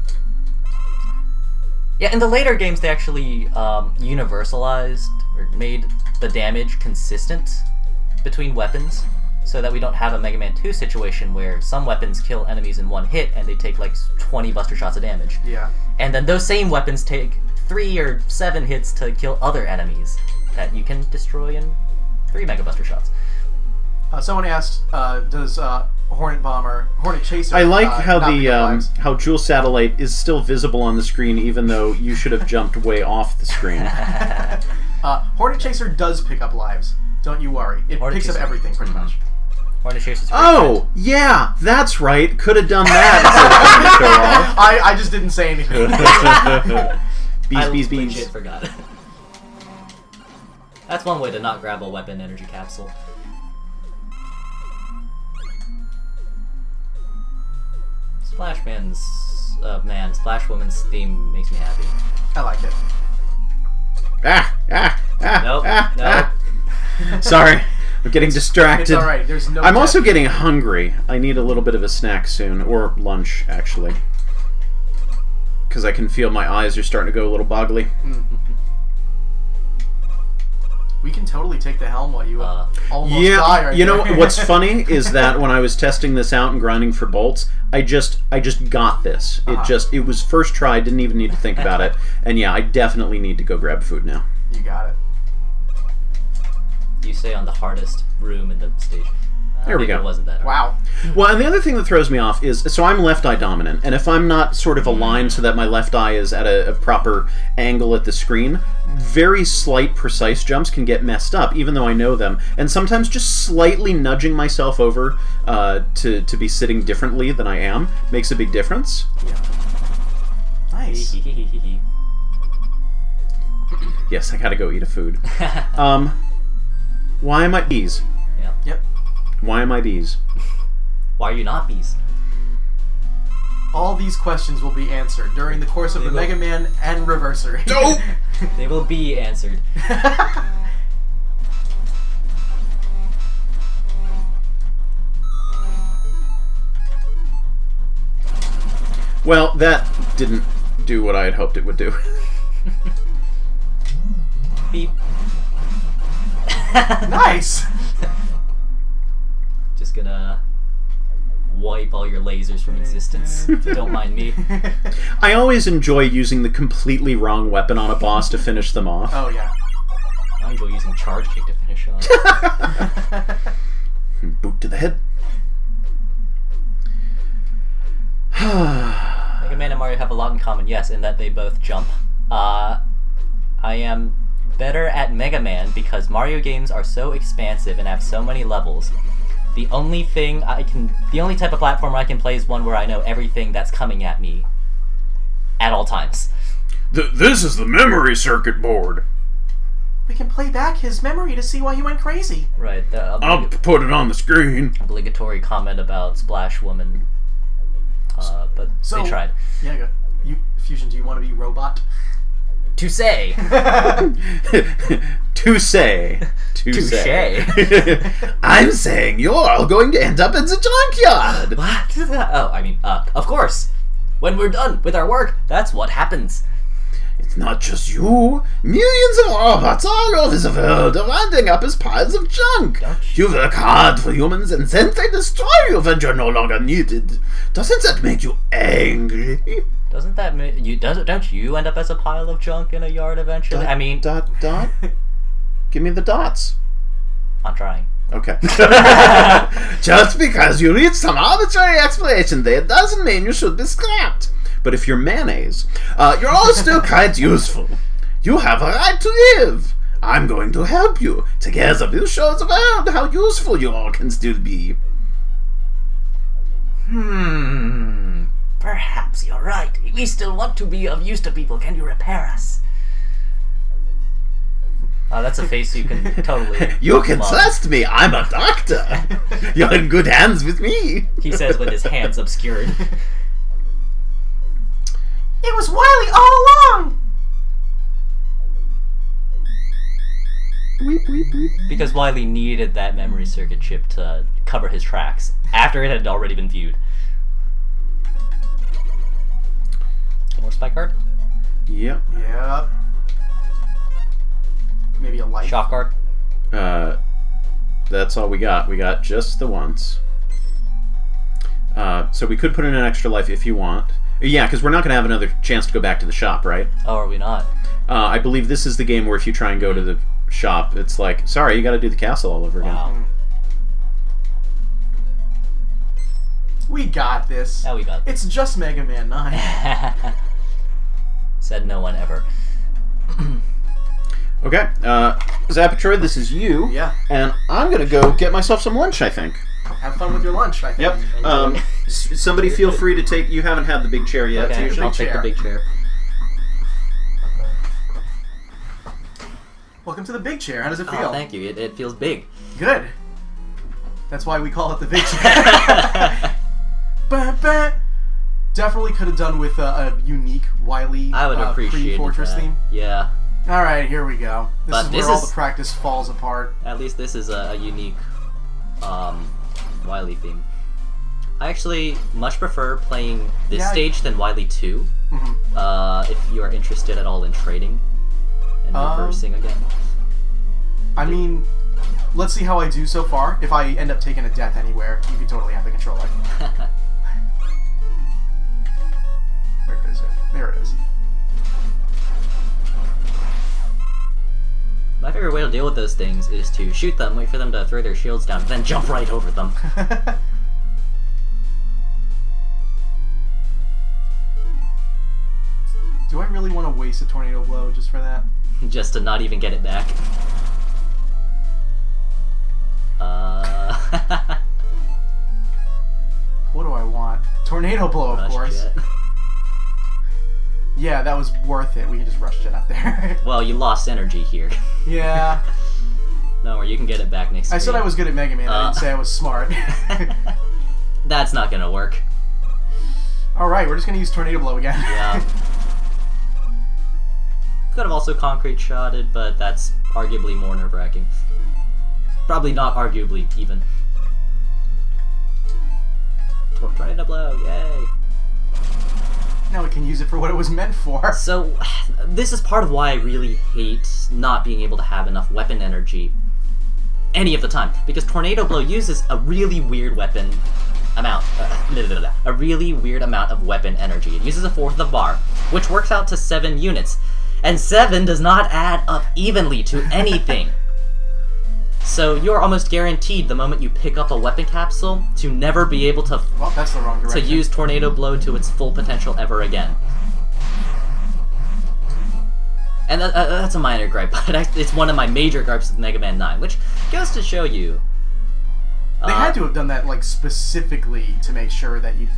S2: Yeah, in the later games they actually universalized or made the damage consistent between weapons, so that we don't have a Mega Man 2 situation where some weapons kill enemies in 1 hit and they take like 20 Buster Shots of damage.
S3: Yeah.
S2: And then those same weapons take 3 or 7 hits to kill other enemies that you can destroy in 3 Mega Buster Shots.
S3: Someone asked, does Hornet Chaser?
S1: I like how
S3: not pick up
S1: the
S3: lives?
S1: how Jewel Satellite is still visible on the screen, even though you should have jumped way off the screen.
S3: Hornet Chaser does pick up lives. Don't you worry. It
S2: Hornet
S3: picks up
S2: Chaser.
S3: everything pretty much.
S2: Hornet Chaser's great.
S1: Oh, yeah, that's right. Could have done that.
S3: I just didn't say anything.
S2: I
S1: Bees.
S2: legit forgot. That's one way to not grab a weapon energy capsule. Splash Woman's theme makes me happy.
S3: I like it.
S2: Nope.
S1: Sorry, I'm getting distracted.
S3: It's alright. There's no.
S1: I'm also
S3: death.
S1: getting hungry. I need a little bit of a snack soon, or lunch, actually. because I can feel my eyes are starting to go a little boggly.
S3: We can totally take the helm while you almost die right
S1: you know
S3: there.
S1: what's funny is that when I was testing this out and grinding for bolts, I just got this. It was first try, didn't even need to think about it. And yeah, I definitely need to go grab food now.
S3: You got it.
S2: You say on the hardest room in the stage.
S1: There we go.
S2: It wasn't that hard.
S3: Wow.
S1: Well, and the other thing that throws me off is, so I'm left eye dominant, and if I'm not sort of aligned so that my left eye is at a proper angle at the screen, very slight, precise jumps can get messed up, even though I know them. And sometimes just slightly nudging myself over to be sitting differently than I am makes a big difference.
S3: Yeah. Nice.
S1: Yes, I gotta go eat a food. Why am I bees?
S2: Yeah.
S3: Yep.
S1: Why am I bees?
S2: Why are you not bees?
S3: All these questions will be answered during the course of the Mega Man AnnREVERSEary.
S1: Oh!
S2: They will be answered.
S1: Well, that didn't do what I had hoped it would do.
S2: Beep.
S3: Nice!
S2: Just gonna wipe all your lasers from existence. Don't mind me.
S1: I always enjoy using the completely wrong weapon on a boss to finish them off.
S3: Oh, yeah.
S2: I enjoy using charge kick to finish off.
S1: Boot to the head.
S2: Mega Man and Mario have a lot in common, yes, in that they both jump. I am better at Mega Man because Mario games are so expansive and have so many levels. The only type of platformer I can play is one where I know everything that's coming at me at all times.
S1: This is the memory circuit board.
S3: We can play back his memory to see why he went crazy.
S2: Right.
S1: I'll put it on the screen.
S2: Obligatory comment about Splash Woman. But they tried.
S3: Yeah, go. Phusion, do you want to be robot?
S2: To say.
S1: Touche. I'm saying you're all going to end up in the junkyard.
S2: What? Oh, I mean, of course. When we're done with our work, that's what happens.
S1: It's not just you. Millions of robots all over the world are winding up as piles of junk. You work hard for humans and then they destroy you when you're no longer needed. Doesn't that make you angry?
S2: Doesn't that make you? Don't you end up as a pile of junk in a yard eventually? I mean,
S1: dot. Give me the dots.
S2: I'm trying.
S1: Okay. Just because you read some arbitrary explanation there doesn't mean you should be scrapped. But if you're mayonnaise, you're all still quite useful. You have a right to live. I'm going to help you. Together we'll show the world how useful you all can still be.
S2: Perhaps you're right. We still want to be of use to people. Can you repair us? Oh, that's a face you can totally
S1: You can
S2: love.
S1: trust me. I'm a doctor. You're in good hands with me.
S2: He says with his hands obscured.
S3: It was Wily all along!
S1: Weep, weep, weep.
S2: Because Wily needed that memory circuit chip to cover his tracks after it had already been viewed. More spike guard?
S1: Yep.
S3: Yep. Maybe a light.
S2: Shock guard?
S1: That's all we got. We got just the once. So we could put in an extra life if you want. Yeah, because we're not going to have another chance to go back to the shop, right?
S2: Oh, are we not?
S1: I believe this is the game where if you try and go to the shop, it's like, sorry, you got to do the castle all over again.
S2: Wow.
S3: We got this.
S2: Yeah, we got this.
S3: It's just Mega Man 9.
S2: Said no one ever.
S1: Okay, Zapetroid, this is you.
S3: Yeah.
S1: And I'm going to go get myself some lunch, I think.
S3: Have fun with your lunch, I think.
S1: Yep. Somebody feel free to take... You haven't had the big chair yet,
S2: Okay,
S1: Phusion.
S2: I'll take the big chair.
S3: Welcome to the big chair. How does it feel?
S2: Oh, thank you. It feels big.
S3: Good. That's why we call it the big chair. Bah, bah. Definitely could have done with a unique Wily
S2: I would appreciate
S3: pre-Fortress
S2: that.
S3: theme.
S2: Yeah.
S3: Alright, here we go. This
S2: But
S3: is
S2: this
S3: where all
S2: is-
S3: the practice falls apart.
S2: At least this is a unique Wily theme. I actually much prefer playing this
S3: Yeah,
S2: stage than Wily 2. If you are interested at all in trading and reversing again.
S3: I mean, let's see how I do so far. If I end up taking a death anywhere, you can totally have the controller. Where is it? There it is.
S2: My favorite way to deal with those things is to shoot them, wait for them to throw their shields down, and then jump right over them.
S3: Do I really want to waste a tornado blow just for that?
S2: Just to not even get it back.
S3: What do I want? Tornado blow, of
S2: Rush
S3: course.
S2: jet.
S3: Yeah, that was worth it. We can just rush jet up there.
S2: Well, you lost energy here.
S3: Yeah.
S2: No, or you can get it back next
S3: I said I was good at Mega Man. I didn't say I was smart.
S2: That's not gonna work.
S3: Alright, we're just going to use tornado blow again.
S2: Yeah. Could have also concrete shotted, but that's arguably more nerve-wracking. Probably not arguably, even. Tornado blow, yay!
S3: Now we can use it for what it was meant for.
S2: So, this is part of why I really hate not being able to have enough weapon energy any of the time. Because Tornado Blow uses a really weird weapon amount. A really weird amount of weapon energy. It uses a fourth of the bar, which works out to 7 units. And 7 does not add up evenly to anything. So you're almost guaranteed the moment you pick up a weapon capsule to never be able to
S3: Well, that's the wrong direction.
S2: use Tornado Blow to its full potential ever again. And that's a minor gripe, but it's one of my major gripes with Mega Man 9, which goes to show you...
S3: They had to have done that, like, specifically to make sure that you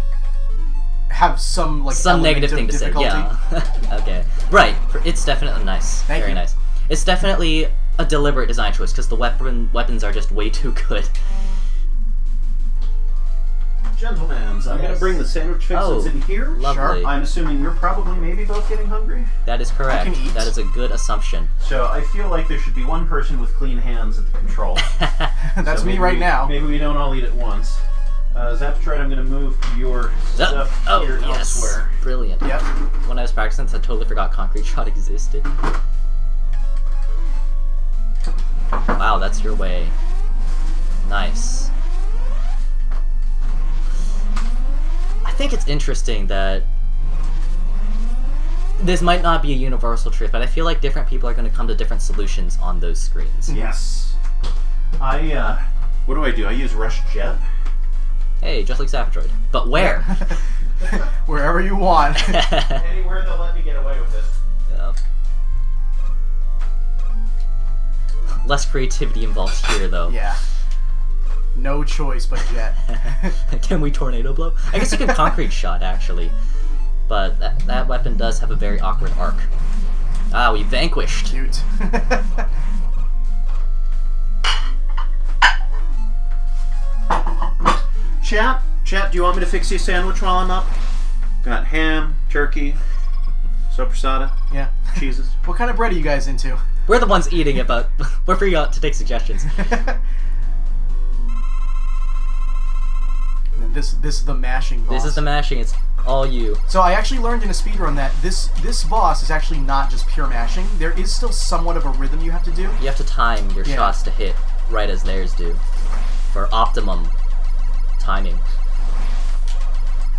S3: have some, like,
S2: some
S3: element
S2: negative
S3: of
S2: thing to say,
S3: difficulty.
S2: yeah. Okay. Right, it's definitely nice.
S3: Thank
S2: Very
S3: you.
S2: nice. It's definitely a deliberate design choice, because the weapons are just way too good.
S1: Gentlemen, I'm going to bring the sandwich fixins in here.
S2: Lovely.
S1: I'm assuming you're probably maybe both getting hungry.
S2: That is correct.
S3: I can eat.
S2: That is a good assumption.
S1: So I feel like there should be one person with clean hands at the control.
S3: That's
S1: So
S3: me
S1: maybe
S3: right now.
S1: Maybe we don't all eat at once. Zapetroid, I'm going to move your stuff here
S2: yes.
S1: elsewhere.
S2: Brilliant.
S3: Yep.
S2: When I was practicing, I totally forgot Concrete Shot existed. Wow, that's your way. Nice. I think it's interesting that this might not be a universal truth, but I feel like different people are going to come to different solutions on those screens.
S1: Yes. What do? I use Rush Jet.
S2: Hey, just like Zapetroid. But where?
S3: Wherever you want.
S1: Anywhere they'll let me get away with it.
S2: Yeah. Less creativity involved here, though.
S3: Yeah. No choice but jet.
S2: Can we Tornado Blow? I guess you can Concrete Shot, actually. But that weapon does have a very awkward arc. Ah, we vanquished.
S3: Cute.
S1: Chat, do you want me to fix you a sandwich while I'm up? Got ham, turkey, sopressata,
S3: Yeah.
S1: cheeses.
S3: What kind of bread are you guys into?
S2: We're the ones eating it, but we're free to take suggestions.
S3: And this is the mashing boss.
S2: This is the mashing, it's all you.
S3: So I actually learned in a speedrun that this boss is actually not just pure mashing. There is still somewhat of a rhythm you have to do.
S2: You have to time your shots to hit right as theirs do. For optimum timing.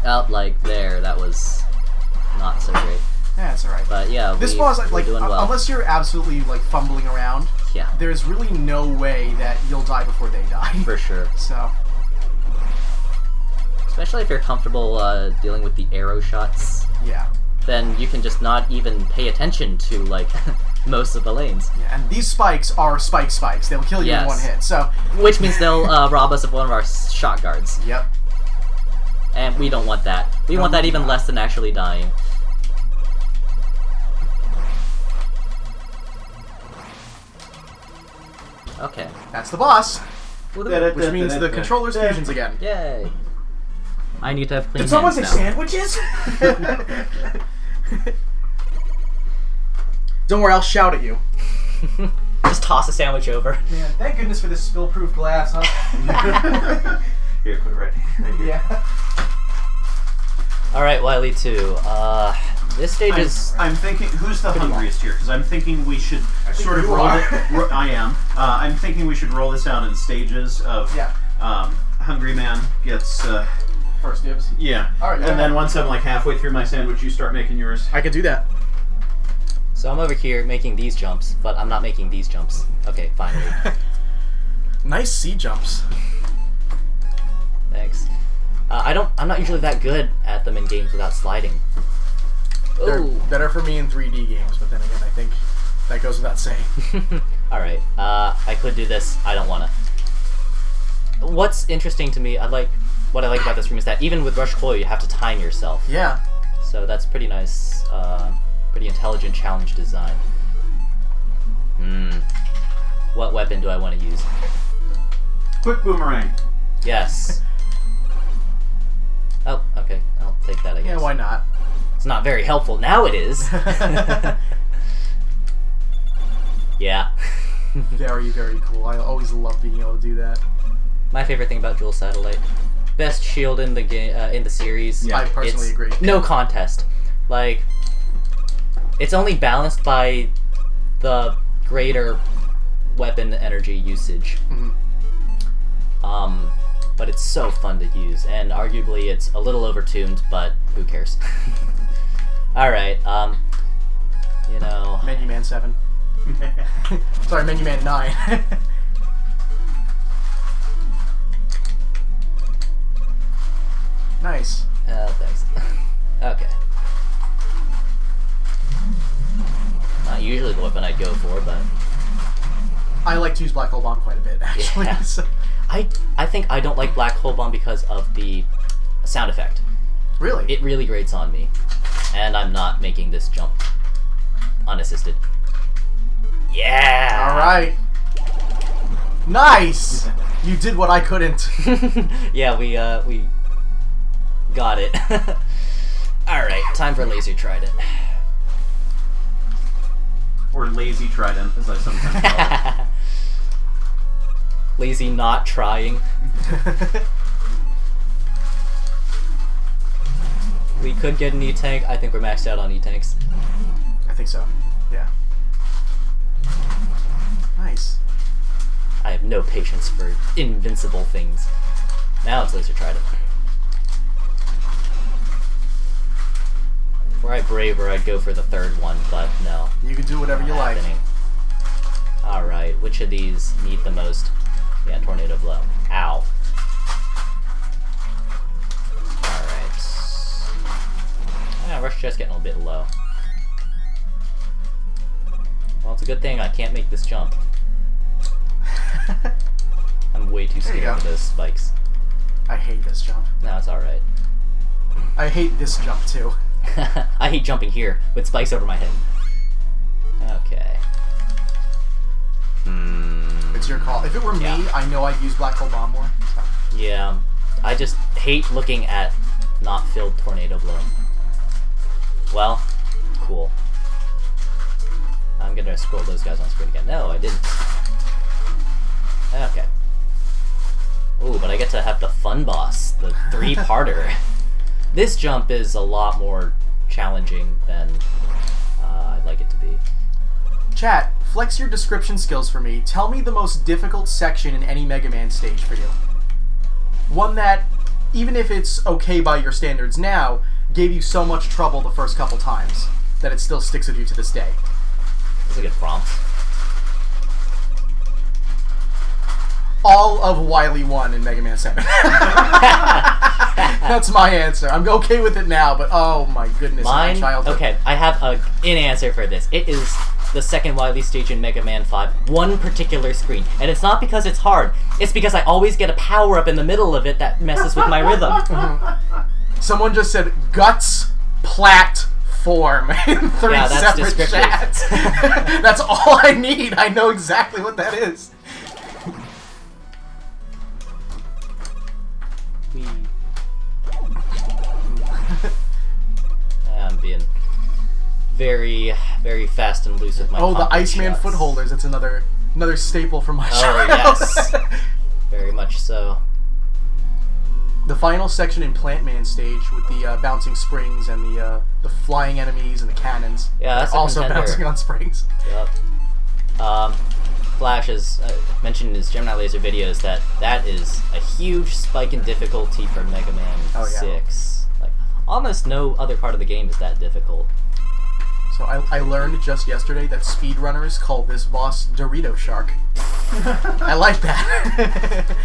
S2: Out like there, that was not so great.
S3: Yeah, that's alright.
S2: But yeah,
S3: This
S2: we're
S3: boss, like,
S2: doing well.
S3: unless you're absolutely, like, fumbling around,
S2: Yeah,
S3: there's really no way that you'll die before they die.
S2: for sure.
S3: So,
S2: Especially if you're comfortable dealing with the arrow shots,
S3: yeah.
S2: then you can just not even pay attention to, like, most of the lanes.
S3: Yeah, and these spikes are spikes. They'll kill you in one hit, so...
S2: Which means they'll rob us of one of our shot guards.
S3: Yep.
S2: And we don't want that. We want that even less than actually dying. Okay.
S3: That's the boss,
S2: Well,
S3: which means the controller's fusions again.
S2: yay. I need to have clean
S3: Did someone
S2: hands
S3: say
S2: now.
S3: sandwiches? Don't worry, I'll shout at you.
S2: Just toss a sandwich over.
S3: Man, thank goodness for this spill-proof glass, huh?
S1: Here, put it right here.
S3: Yeah.
S2: Alright, Wily 2. This stage is...
S1: I'm thinking, who's the hungriest here? Because I'm thinking we should sort of roll it. I am. I'm thinking we should roll this out in stages of Hungry Man gets...
S3: First dibs.
S1: Yeah.
S3: Alright,
S1: and then once I'm like halfway through my sandwich, you start making yours.
S3: I could do that.
S2: So I'm over here making these jumps, but I'm not making these jumps. Okay, finally.
S3: Nice C jumps.
S2: Thanks. I'm not usually that good at them in games without sliding.
S3: They're
S2: Ooh.
S3: better for me in 3D games, but then again, I think that goes without saying.
S2: Alright, I could do this. I don't wanna. What's interesting to me, what I like about this room is that even with Rush Coil, you have to time yourself.
S3: Yeah.
S2: So that's pretty nice, pretty intelligent challenge design. What weapon do I want to use?
S1: Quick boomerang.
S2: Yes. Oh, okay. I'll take that, I guess.
S3: Yeah, why not?
S2: It's not very helpful. Now it is. Yeah.
S3: Very, very cool. I always love being able to do that.
S2: My favorite thing about Dual Satellite. Best shield in the game, in the series.
S1: Yeah.
S3: I personally agree.
S2: No contest. Like, it's only balanced by the greater weapon energy usage. But it's so fun to use, and arguably it's a little overtuned, but who cares? Alright, you know...
S3: Menu Man 7. Sorry, Menu Man 9. Nice.
S2: Thanks. Okay. Not usually the weapon I'd go for, but...
S3: I like to use Black Hole Bomb quite a bit, actually.
S2: Yeah.
S3: So.
S2: I think I don't like Black Hole Bomb because of the sound effect.
S3: Really?
S2: It really grates on me. And I'm not making this jump unassisted. Yeah!
S3: Alright. Nice! You did what I couldn't.
S2: Yeah, we got it. Alright, time for Laser Trident.
S1: Or Lazy Trident, as I sometimes call it.
S2: Lazy not trying. We could get an E-Tank. I think we're maxed out on E-Tanks.
S3: I think so. Yeah. Nice.
S2: I have no patience for invincible things. Now it's Laser Trident. Were I braver, I'd go for the third one, but no.
S3: You can do whatever you like.
S2: Alright, which of these need the most? Yeah, Tornado Blow. Ow. Alright. Yeah, Rush Chest getting a bit low. Well, it's a good thing I can't make this jump. I'm way too scared of those spikes.
S3: I hate this jump.
S2: No, it's alright.
S3: I hate this jump, too.
S2: I hate jumping here with spikes over my head. Okay.
S3: It's your call. If it were me,
S2: Yeah.
S3: I know I'd use Black Hole Bomb more. So.
S2: Yeah, I just hate looking at not filled Tornado Blow. Well, cool. I'm gonna scroll those guys on screen again. No, I didn't. Okay. Ooh, but I get to have the fun boss, the 3-parter. This jump is a lot more challenging than I'd like it to be.
S3: Chat, flex your description skills for me. Tell me the most difficult section in any Mega Man stage for you. One that, even if it's okay by your standards now, gave you so much trouble the first couple times that it still sticks with you to this day.
S2: That's a good prompt.
S3: All of Wily 1 in Mega Man 7. That's my answer. I'm okay with it now, but oh my goodness, my
S2: Mine?
S3: childhood.
S2: Okay, I have an answer for this. It is the second Wily stage in Mega Man 5. One particular screen. And it's not because it's hard. It's because I always get a power-up in the middle of it that messes with my rhythm.
S3: Someone just said, guts, platform in 3
S2: Yeah, that's
S3: separate
S2: descriptive.
S3: chats. That's all I need. I know exactly what that is.
S2: I'm being very, very fast and loose with my
S3: Oh, the
S2: combo
S3: Iceman
S2: shots.
S3: foot holders. It's another staple from my
S2: Oh,
S3: childhood.
S2: yes. Very much so.
S3: The final section in Plant Man stage with the bouncing springs and the flying enemies and the cannons.
S2: Yeah, that's
S3: also
S2: contender.
S3: bouncing on springs.
S2: Yep. Flash has mentioned in his Gemini Laser videos that is a huge spike in difficulty for Mega Man 6. Like, almost no other part of the game is that difficult.
S3: So I learned just yesterday that speedrunners call this boss Dorito Shark. I like that.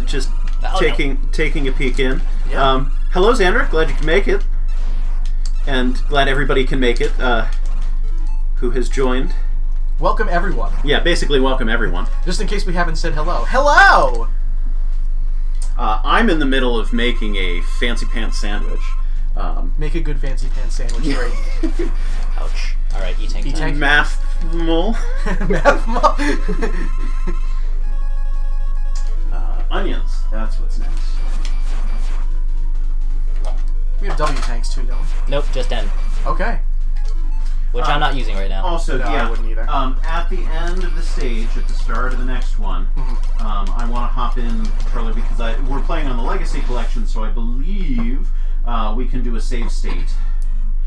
S1: Just taking a peek in.
S3: Yeah.
S1: Hello, Xander. Glad you can make it. And glad everybody can make it who has joined.
S3: Welcome, everyone.
S1: Yeah, basically welcome everyone.
S3: Just in case we haven't said hello. Hello!
S1: I'm in the middle of making a fancy pants sandwich.
S3: Make a good fancy pants sandwich, great.
S2: Ouch. Alright, E-Tank.
S3: E-Tank.
S1: Mathmal. Onions. That's what's next.
S3: We have W tanks too, don't we?
S2: Nope, just N.
S3: Okay.
S2: Which I'm not using right now.
S1: Also,
S3: No,
S1: yeah,
S3: I wouldn't either.
S1: At the end of the stage, at the start of the next one, I want to hop in the controller because we're playing on the Legacy Collection, so I believe we can do a save state.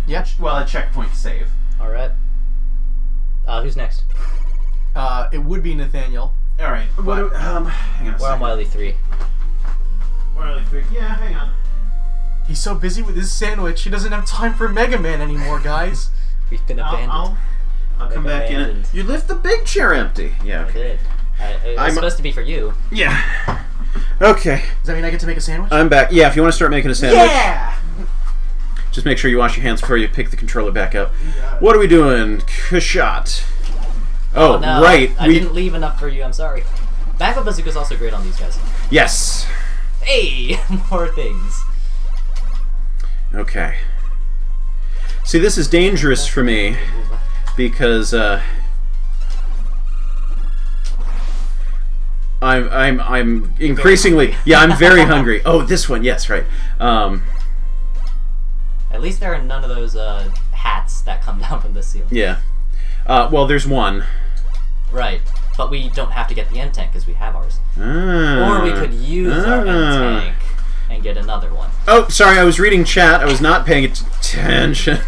S3: Yeah.
S1: Well, a checkpoint save.
S2: Alright. Who's next?
S3: It would be Nathaniel.
S1: All right. Hang on a
S2: We're on
S1: second.
S2: Wily 3.
S1: Wily 3. Yeah, hang on.
S3: He's so busy with his sandwich, he doesn't have time for Mega Man anymore, guys.
S2: We've been abandoned.
S1: I'll come back in.
S2: Abandoned.
S1: You left the big chair empty. Yeah.
S2: I
S1: Okay.
S2: did. It was supposed to be for you.
S1: Yeah. Okay.
S3: Does that mean I get to make a sandwich?
S1: I'm back. Yeah, if you want to start making a sandwich,
S3: Yeah!
S1: just make sure you wash your hands before you pick the controller back up. What are we doing? Kashot. Oh,
S2: No,
S1: right.
S2: I didn't leave enough for you, I'm sorry. Backup Bazooka's also great on these guys.
S1: Yes.
S2: Hey! More things.
S1: Okay. See, this is dangerous for me because I'm increasingly I'm very hungry. Oh, this one, yes, right.
S2: At least there are none of those hats that come down from the ceiling.
S1: Yeah. Well, there's one.
S2: Right, but we don't have to get the M-Tank because we have ours.
S1: Ah.
S2: Or we could use our M-Tank and get another one.
S1: Oh, sorry, I was reading chat. I was not paying attention.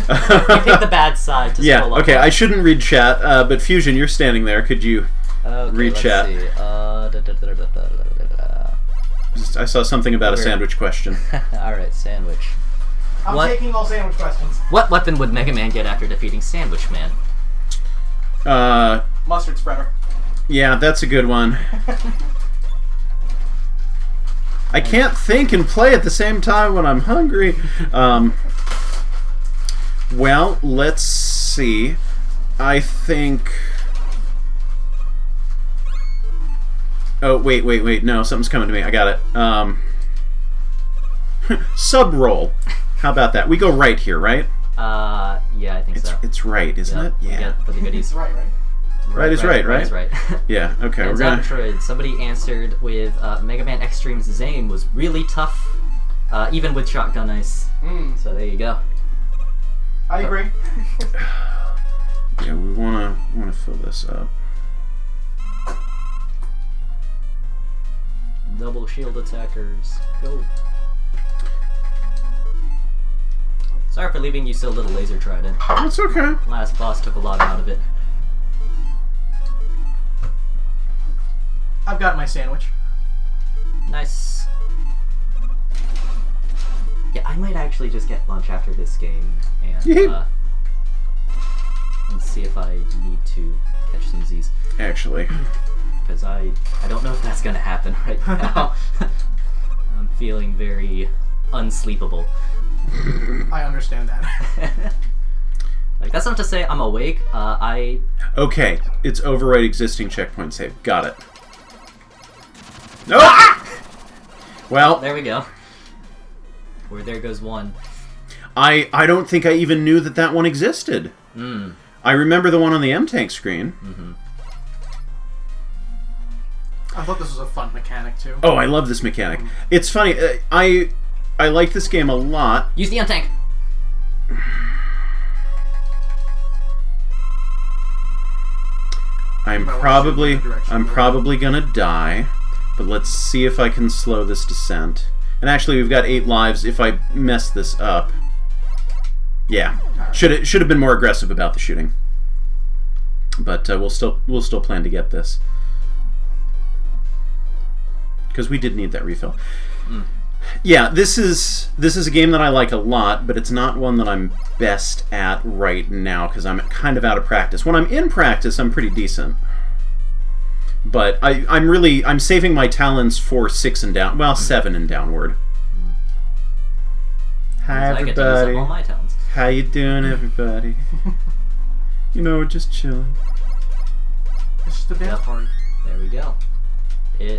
S2: You picked the bad side to
S1: Yeah,
S2: scroll up
S1: okay,
S2: on.
S1: I shouldn't read chat, but Fusion, you're standing there. Could you read
S2: let's
S1: chat?
S2: See.
S1: I saw something about a sandwich question.
S2: Alright, sandwich.
S3: I'm taking all sandwich questions.
S2: What weapon would Mega Man get after defeating Sandwich Man?
S3: Mustard spreader.
S1: Yeah, that's a good one. I can't think and play at the same time when I'm hungry. Well, let's see. I think... Oh, wait. No, something's coming to me. I got it. Sub-roll. How about that? We go right here, right?
S2: Yeah, I think so.
S1: It's right, isn't it?
S2: Yeah.
S1: Yeah.
S2: For the goodies.
S3: Right.
S1: Right is right, right?
S2: Is right.
S1: Yeah, okay.
S2: And
S1: We're gonna...
S2: Zapetroid, somebody answered with Mega Man Extreme's Zame was really tough, even with Shotgun Ice. So there you go.
S3: I agree.
S1: Yeah, we wanna fill this up.
S2: Double shield attackers. Go. Sorry for leaving you so little laser trident.
S1: It's okay.
S2: Last boss took a lot out of it.
S3: I've got my sandwich.
S2: Nice. Yeah, I might actually just get lunch after this game and see if I need to catch some Z's.
S1: Actually.
S2: Because I don't know if that's gonna happen right now. I'm feeling very unsleepable.
S3: I understand that.
S2: Like, that's not to say I'm awake.
S1: Okay, it's override existing checkpoint save. Got it. No! Well,
S2: There we go. Or there goes one.
S1: I don't think I even knew that one existed. I remember the one on the M-Tank screen.
S3: I thought this was a fun mechanic too.
S1: Oh, I love this mechanic. It's funny. I like this game a lot.
S2: Use the M-Tank!
S1: I'm
S3: might wanna
S1: probably
S3: shoot in that direction.
S1: I'm probably gonna die, but let's see if I can slow this descent. And actually, we've got 8 lives. If I mess this up, yeah,
S3: Alright.
S1: should have been more aggressive about the shooting. But we'll still plan to get this because we did need that refill. Yeah, this is a game that I like a lot, but it's not one that I'm best at right now because I'm kind of out of practice. When I'm in practice, I'm pretty decent. But I'm saving my talents for 6 and down. Well, 7 and downward. Hi
S2: I get to use up
S1: everybody.
S2: all my talents.
S1: How you doing, everybody? You know, we're just chilling.
S3: It's just a dance
S2: Yep.
S3: party.
S2: There we go.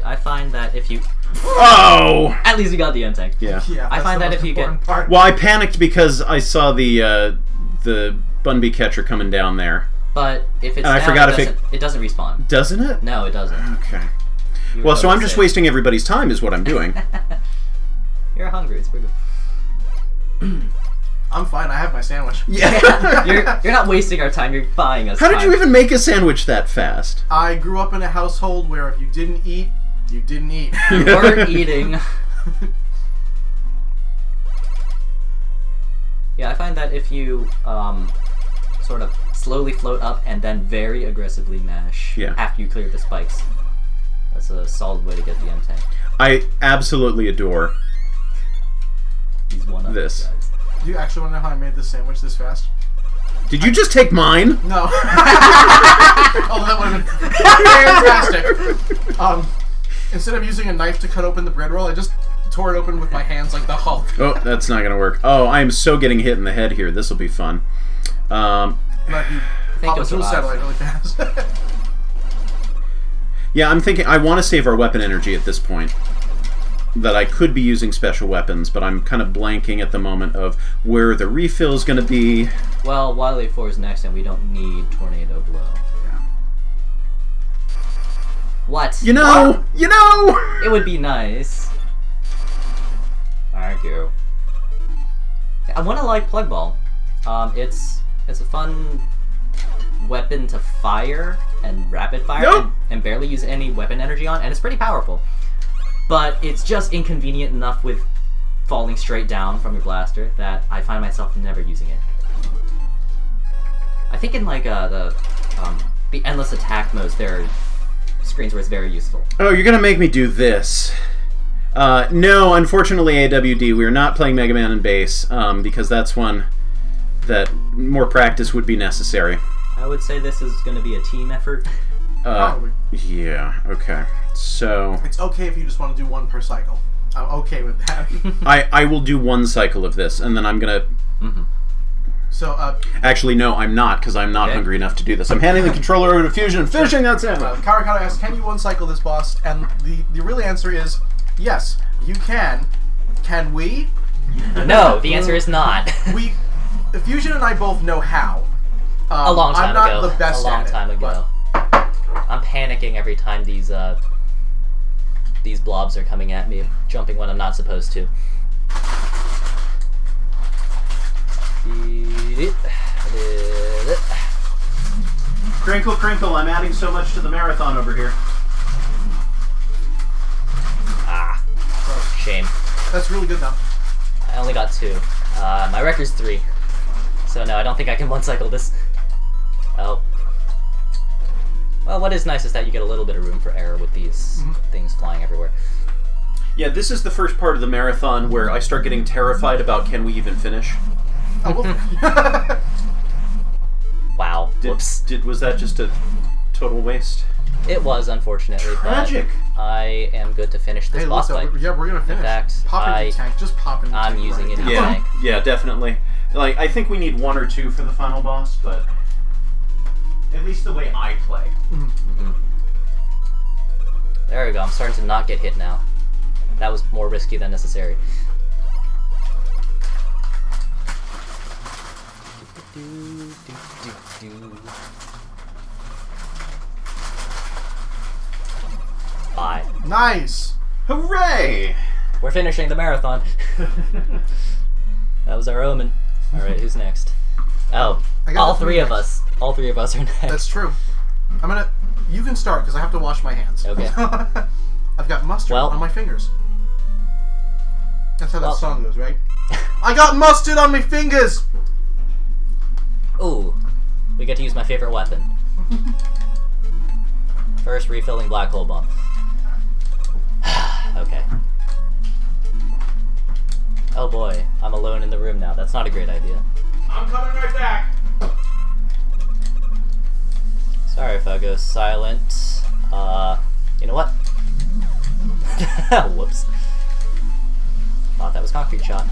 S2: I find that if you...
S1: Oh!
S2: At least you got the end tank.
S1: Yeah.
S3: Yeah,
S2: I
S3: that's
S2: find
S3: the
S2: that
S3: most
S2: if you get-
S3: important part.
S1: Well, I panicked because I saw the Bunby catcher coming down there.
S2: But if it's
S1: And I
S2: down,
S1: forgot
S2: it,
S1: if
S2: doesn't, it doesn't respawn.
S1: Doesn't it?
S2: No, it doesn't.
S1: Okay.
S2: You
S1: Well,
S2: were
S1: so I'm
S2: gonna
S1: just
S2: say.
S1: wasting everybody's time is what I'm doing.
S2: You're hungry. It's pretty good.
S3: I'm fine. I have my sandwich.
S1: Yeah.
S2: You're not wasting our time. You're buying us
S1: How
S2: time.
S1: did you even make a sandwich that fast?
S3: I grew up in a household where if you didn't eat, you didn't eat.
S2: You weren't eating. Yeah, I find that if you sort of slowly float up and then very aggressively mash
S1: Yeah.
S2: after you clear the spikes, that's a solid way to get the M tank.
S1: I absolutely adore
S2: He's one of
S1: This.
S2: these guys.
S3: Do you actually want to know how I made this sandwich this fast?
S1: Did you just take mine?
S3: No. Oh, that would have been fantastic. Instead of using a knife to cut open the bread roll, I just tore it open with my hands like the Hulk.
S1: Oh, that's not gonna work. Oh, I am so getting hit in the head here. This will be fun.
S3: But you pop a
S2: you'll
S3: dual
S2: survive.
S3: satellite really fast.
S1: Yeah, I'm thinking I want to save our weapon energy at this point. That I could be using special weapons, but I'm kind of blanking at the moment of where the refill is going to be.
S2: Well, Wily 4 is next, and we don't need Tornado Blow.
S3: Yeah.
S2: What?
S1: You know! You know!
S2: It would be nice. Thank you. I want to like Plug Ball. It's a fun weapon to fire and rapid fire
S1: Nope.
S2: and barely use any weapon energy on, and it's pretty powerful. But it's just inconvenient enough with falling straight down from your blaster that I find myself never using it. I think in like the endless attack modes, there are screens where it's very useful.
S1: Oh, you're going to make me do this. No, unfortunately, AWD, we're not playing Mega Man in base, because that's one that more practice would be necessary.
S2: I would say this is going to be a team effort.
S3: Probably.
S1: Yeah, okay. So,
S3: It's okay if you just want to do one per cycle. I'm okay with that.
S1: I will do one cycle of this, and then I'm going to...
S3: So,
S1: Actually, no, I'm not, because I'm not
S2: Okay.
S1: hungry enough to do this. I'm handing the controller over to Phusion and finishing that sandwich.
S3: Karakata asks, can you one cycle this boss? And the real answer is, yes, you can. Can we?
S2: No, the answer is not.
S3: Fusion and I both know how.
S2: A long time
S3: I'm not
S2: ago.
S3: the best
S2: a long
S3: at
S2: time
S3: it,
S2: ago. I'm panicking every time these blobs are coming at me, jumping when I'm not supposed to.
S1: Crinkle, crinkle, I'm adding so much to the marathon over here.
S2: Ah, shame.
S3: That's really good though.
S2: I only got 2. My record's 3. So no, I don't think I can one cycle this. Oh. Well, what is nice is that you get a little bit of room for error with these things flying everywhere.
S1: Yeah, this is the first part of the marathon where I start getting terrified about can we even finish.
S3: Oh, well.
S2: Wow. Whoops.
S1: Was that just a total waste?
S2: It was, unfortunately.
S1: Tragic.
S2: But I am good to finish this
S3: Hey,
S2: boss
S3: look,
S2: fight.
S3: yeah, we're gonna finish.
S2: fact,
S3: Pop in the tank. Just pop in the tank.
S2: I'm using
S3: right
S2: it
S3: now.
S2: in
S1: Yeah,
S2: tank.
S1: yeah, definitely. Like, I think we need 1 or 2 for the final boss, but at least the way I play.
S2: There we go. I'm starting to not get hit now. That was more risky than necessary. Bye.
S3: Nice.
S1: Hooray!
S2: We're finishing the marathon. That was our omen. Alright, who's next? Oh,
S3: I got
S2: all
S3: the
S2: 3
S3: three
S2: of
S3: next.
S2: us. All 3 of us are next.
S3: That's true. You can start, because I have to wash my hands.
S2: Okay.
S3: I've got mustard on my fingers. That's how that song goes, right? I got mustard on my fingers!
S2: Ooh. We get to use my favorite weapon. First, refilling black hole bomb. Okay. Oh boy, I'm alone in the room now. That's not a great idea.
S1: I'm coming right back.
S2: Sorry if I go silent. You know what? Whoops. Thought that was concrete shot.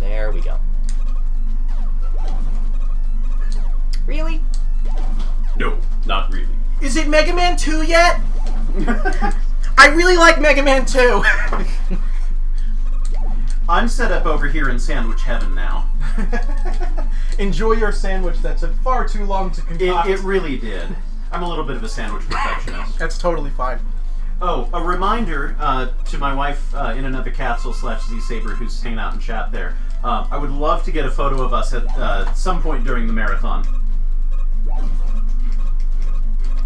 S2: There we go. Really?
S1: No, not really.
S3: Is it Mega Man 2 yet? I really like Mega Man 2!
S1: I'm set up over here in sandwich heaven now.
S3: Enjoy your sandwich that took far too long to concoct.
S1: It really did. I'm a little bit of a sandwich perfectionist.
S3: That's totally fine.
S1: Oh, a reminder to my wife in another capsule / Zapetroid who's hanging out in chat there. I would love to get a photo of us at some point during the marathon.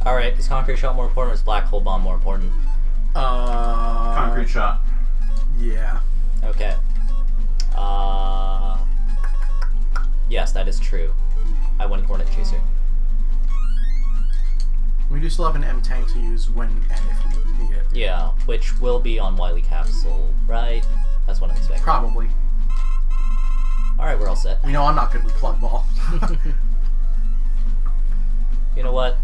S2: Alright, is concrete shot more important or is black hole bomb more important?
S1: Concrete shot.
S3: Yeah.
S2: Okay. Yes, that is true. I want a Hornet Chaser.
S3: We do still have an M tank to use when and if we need it.
S2: Yeah, which will be on Wily Capsule, right? That's what I'm expecting.
S3: Probably.
S2: Alright, we're all set.
S3: You know, I'm not good with plug ball.
S2: You know what?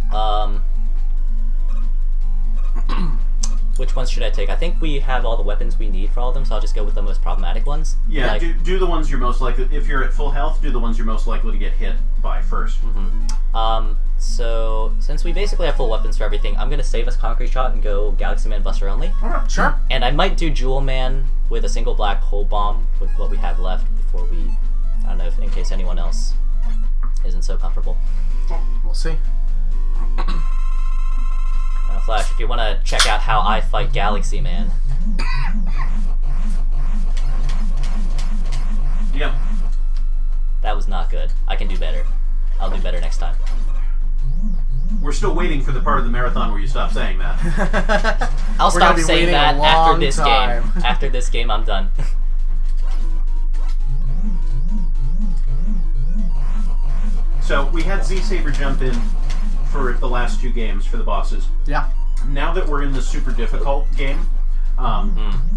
S2: Which ones should I take? I think we have all the weapons we need for all of them, so I'll just go with the most problematic ones.
S1: Yeah,
S2: like,
S1: do the ones you're most likely... If you're at full health, do the ones you're most likely to get hit by first.
S2: So, since we basically have full weapons for everything, I'm going to save us Concrete Shot and go Galaxy Man Buster only.
S3: Alright, sure.
S2: And I might do Jewel Man with a single black hole bomb with what we have left before we... I don't know, in case anyone else isn't so comfortable.
S3: We'll see.
S2: Now, Flash, if you want to check out how I fight Galaxy Man...
S1: Yep.
S2: That was not good. I can do better. I'll do better next time.
S1: We're still waiting for the part of the marathon where you stop saying that.
S2: I'll stop saying that after this
S3: time.
S2: game. After this game, I'm done.
S1: So, we had Z-Saber jump in for the last 2 games for the bosses.
S3: Yeah.
S1: Now that we're in the super difficult game,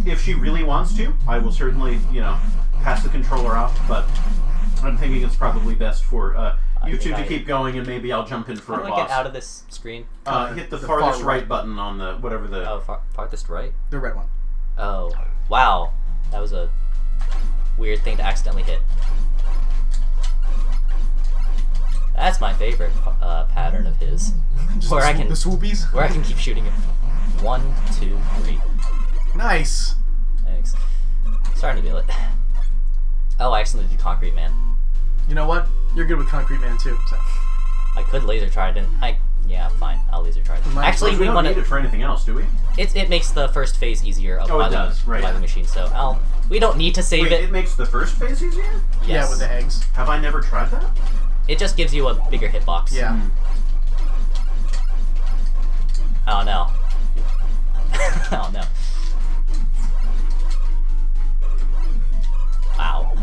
S1: if she really wants to, I will certainly, pass the controller off, but I'm thinking it's probably best for you two to keep going, and maybe I'll jump in for a boss.
S2: How do I get out of this screen?
S1: Hit the farthest right button on the, whatever the...
S2: Oh, farthest right?
S3: The red one.
S2: Oh, wow. That was a weird thing to accidentally hit. That's my favorite pattern of his.
S3: Just
S2: where
S3: the swoopies?
S2: Where I can keep shooting him. 1, 2, 3.
S3: Nice.
S2: Thanks. Starting to feel it. Oh, I accidentally did Concrete Man.
S3: You know what? You're good with Concrete Man too. So.
S2: I could laser trident. Yeah, fine. I'll laser trident. Actually,
S1: we don't need it for anything else, do we?
S2: It makes the first phase easier of the machine. So we don't need to save it.
S1: It makes the first phase easier?
S2: Yes.
S3: Yeah, with the eggs.
S1: Have I never tried that?
S2: It just gives you a bigger hitbox.
S3: Yeah.
S2: Oh no. Oh no. Wow.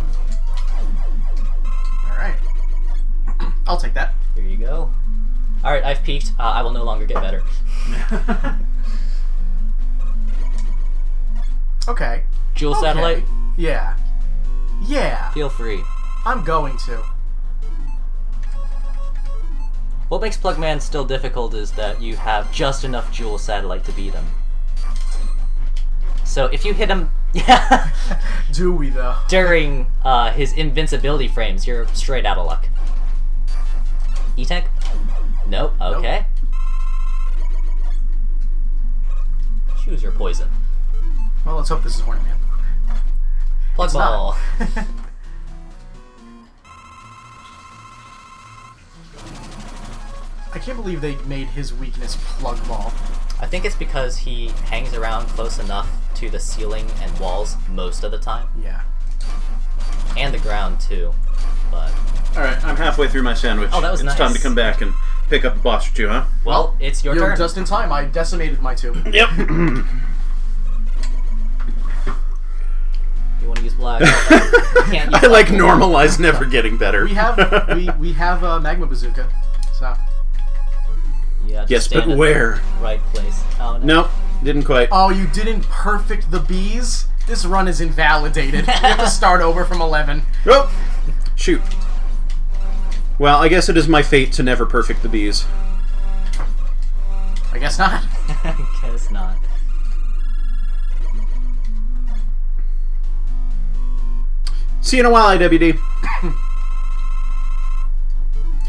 S3: Alright. I'll take that.
S2: Here you go. Alright, I've peaked. I will no longer get better.
S3: Okay.
S2: Jewel Satellite?
S3: Yeah. Yeah.
S2: Feel free.
S3: I'm going to.
S2: What makes Plugman still difficult is that you have just enough Jewel Satellite to beat him. So if you hit him... Yeah.
S3: Do we, though?
S2: During his invincibility frames, you're straight out of luck. E-Tank? Nope. Okay. Nope. Choose your poison.
S3: Well, let's hope this is Hornet Man.
S2: Plug ball.
S3: I can't believe they made his weakness Plug Ball.
S2: I think it's because he hangs around close enough to the ceiling and walls most of the time.
S3: Yeah.
S2: And the ground, too. But...
S1: Alright, I'm halfway through my sandwich.
S2: Oh, that was nice.
S1: It's time to come back and pick up a boss or two, huh?
S2: Well, it's your
S3: You're
S2: turn.
S3: just in time. I decimated my 2.
S1: Yep.
S2: You want to use black? You can't use
S1: I like
S2: black.
S1: normalize never getting better.
S3: We have we have a magma bazooka. So
S2: Yeah, just
S1: Yes,
S2: stand
S1: but
S2: at
S1: where?
S2: the right place. Oh, no.
S1: Nope, didn't quite.
S3: oh, you didn't perfect the bees. This run is invalidated. We have to start over from 11.
S1: Oh, shoot. Well, I guess it is my fate to never perfect the bees.
S3: I guess not.
S2: I guess not.
S1: See you in a while, IWD.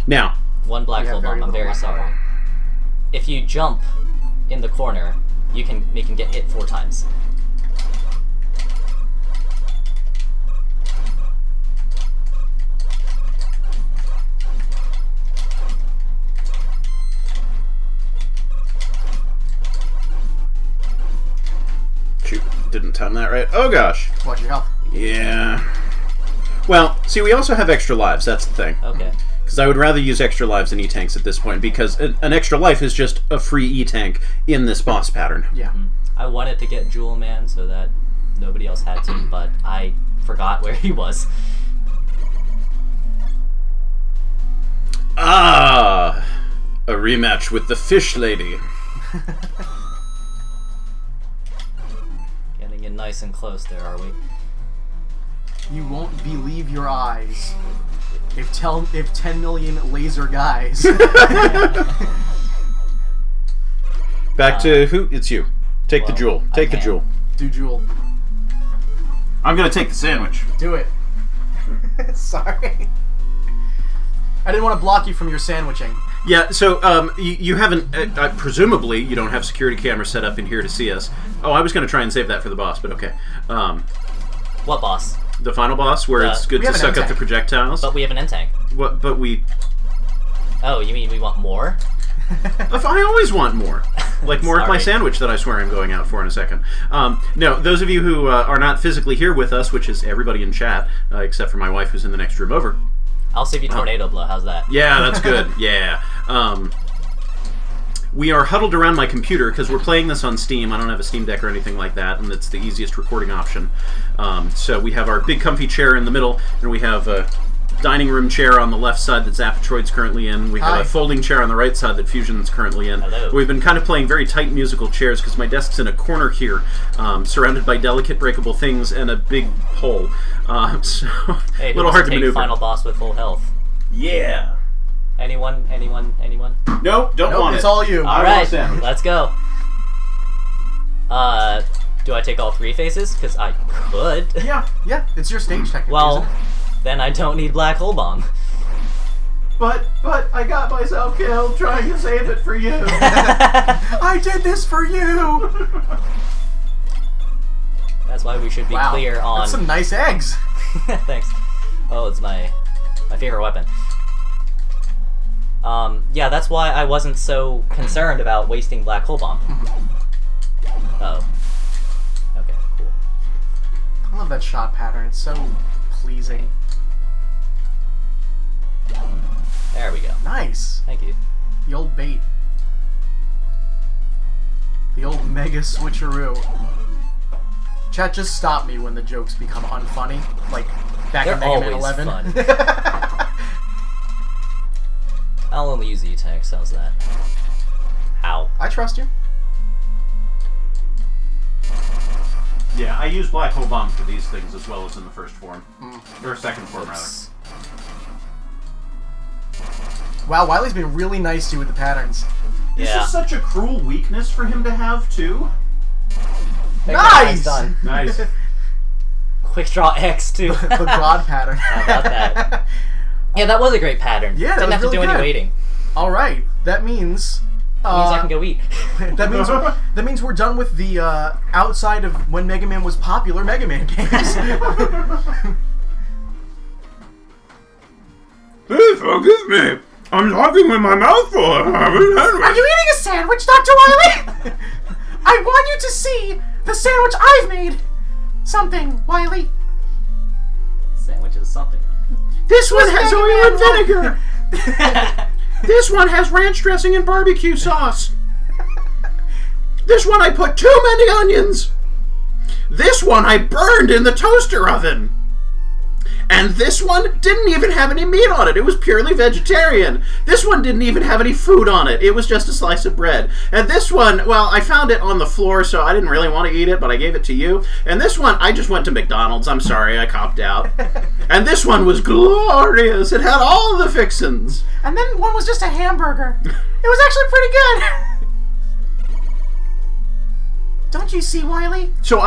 S1: Now,
S2: One black
S3: We have
S2: hole
S3: very
S2: bomb. I'm
S3: little
S2: very
S3: black hole
S2: sorry. If you jump in the corner, you can get hit 4 times.
S1: shoot, didn't time that right. Oh gosh.
S3: Watch your health.
S1: Yeah. Well, see, we also have extra lives, that's the thing.
S2: Okay.
S1: Because I would rather use extra lives than E-tanks at this point, because an extra life is just a free E-tank in this boss pattern.
S3: Yeah.
S2: I wanted to get Jewel Man so that nobody else had to, but I forgot where he was.
S1: Ah! A rematch with the fish lady.
S2: Getting in nice and close there, are we?
S3: You won't believe your eyes. If 10 million laser guys.
S1: Back to who? It's you. Take the
S2: well,
S1: jewel. Take the
S2: can.
S1: jewel.
S3: Do Jewel.
S1: I'm gonna take the sandwich.
S3: Do it. Sorry. I didn't want to block you from your sandwiching.
S1: Yeah, so you haven't, presumably, you don't have security cameras set up in here to see us. Oh, I was going to try and save that for the boss, but okay.
S2: What boss?
S1: The final boss, where it's good
S3: we
S1: to
S3: have an
S1: suck up
S3: M-tank.
S1: the projectiles.
S2: But we have an N-tank.
S1: What? But we...
S2: Oh, you mean we want more?
S1: I always want more. Like more of my
S2: Sorry.
S1: sandwich that I swear I'm going out for in a second. No, those of you who are not physically here with us, which is everybody in chat, except for my wife who's in the next room over.
S2: I'll save you Tornado Blow, how's that?
S1: Yeah, that's good. Yeah. We are huddled around my computer because we're playing this on Steam. I don't have a Steam Deck or anything like that, and it's the easiest recording option. So we have our big comfy chair in the middle, and we have a dining room chair on the left side that Zapetroid's currently in. We have
S3: Hi.
S1: a folding chair on the right side that Phusion's currently in.
S2: Hello.
S1: We've been kind of playing very tight musical chairs because my desk's in a corner here, surrounded by delicate breakable things and a big hole. So
S2: Hey,
S1: a
S2: who
S1: little
S2: wants
S1: hard to
S2: to take
S1: maneuver.
S2: final boss with full health?
S1: Yeah.
S2: Anyone?
S1: Nope, don't
S3: Nope,
S1: want
S3: it's
S1: it.
S3: all you.
S1: I want a
S2: Alright,
S1: sandwich.
S2: let's go. Do I take all 3 faces? Because I could.
S3: Yeah, it's your stage technically,
S2: Well,
S3: isn't it?
S2: then I don't need Black Hole Bomb.
S1: But I got myself killed trying to save it for you.
S3: I did this for you!
S2: That's why we should be
S3: Wow,
S2: clear on...
S3: that's some nice eggs.
S2: Thanks. Oh, it's my favorite weapon. Yeah, that's why I wasn't so concerned about wasting Black Hole Bomb. Oh. Okay, cool.
S3: I love that shot pattern. It's so pleasing.
S2: There we go.
S3: Nice.
S2: Thank you.
S3: The old bait. The old mega switcheroo. Chat, just stop me when the jokes become unfunny. Like back
S2: They're
S3: in Mega Man
S2: always
S3: 11.
S2: I'll only use E-tanks, how's that? Ow.
S3: I trust you.
S1: Yeah, I use Black Hole Bomb for these things as well as in the first form. Or second form, rather.
S2: Oops.
S3: Wow, Wiley's been really nice to you with the patterns.
S1: This
S2: Yeah.
S1: is such a cruel weakness for him to have, too.
S3: Nice!
S2: Done.
S1: Nice.
S2: Quick draw X too.
S3: The god pattern.
S2: How about that? Yeah, that was a great pattern.
S3: Yeah, that
S2: Didn't
S3: was
S2: have to
S3: really
S2: do any
S3: good.
S2: waiting.
S3: All right, that means.
S2: That means I can go eat.
S3: that means we're done with the outside of when Mega Man was popular Mega Man games.
S1: Please forgive me. I'm talking with my mouth full.
S3: Are you eating a sandwich, Dr. Wily? I want you to see the sandwich I've made. Something, Wily.
S2: Sandwich is something.
S3: This one has oil and vinegar.
S1: This one has ranch dressing and barbecue sauce. This one I put too many onions. This one I burned in the toaster oven. And this one didn't even have any meat on it. It was purely vegetarian. This one didn't even have any food on it. It was just a slice of bread. And this one, well, I found it on the floor, so I didn't really want to eat it, but I gave it to you. And this one, I just went to McDonald's. I'm sorry, I copped out. And this one was glorious. It had all the fixins.
S3: And then one was just a hamburger. It was actually pretty good. Don't you see, Wily?
S1: So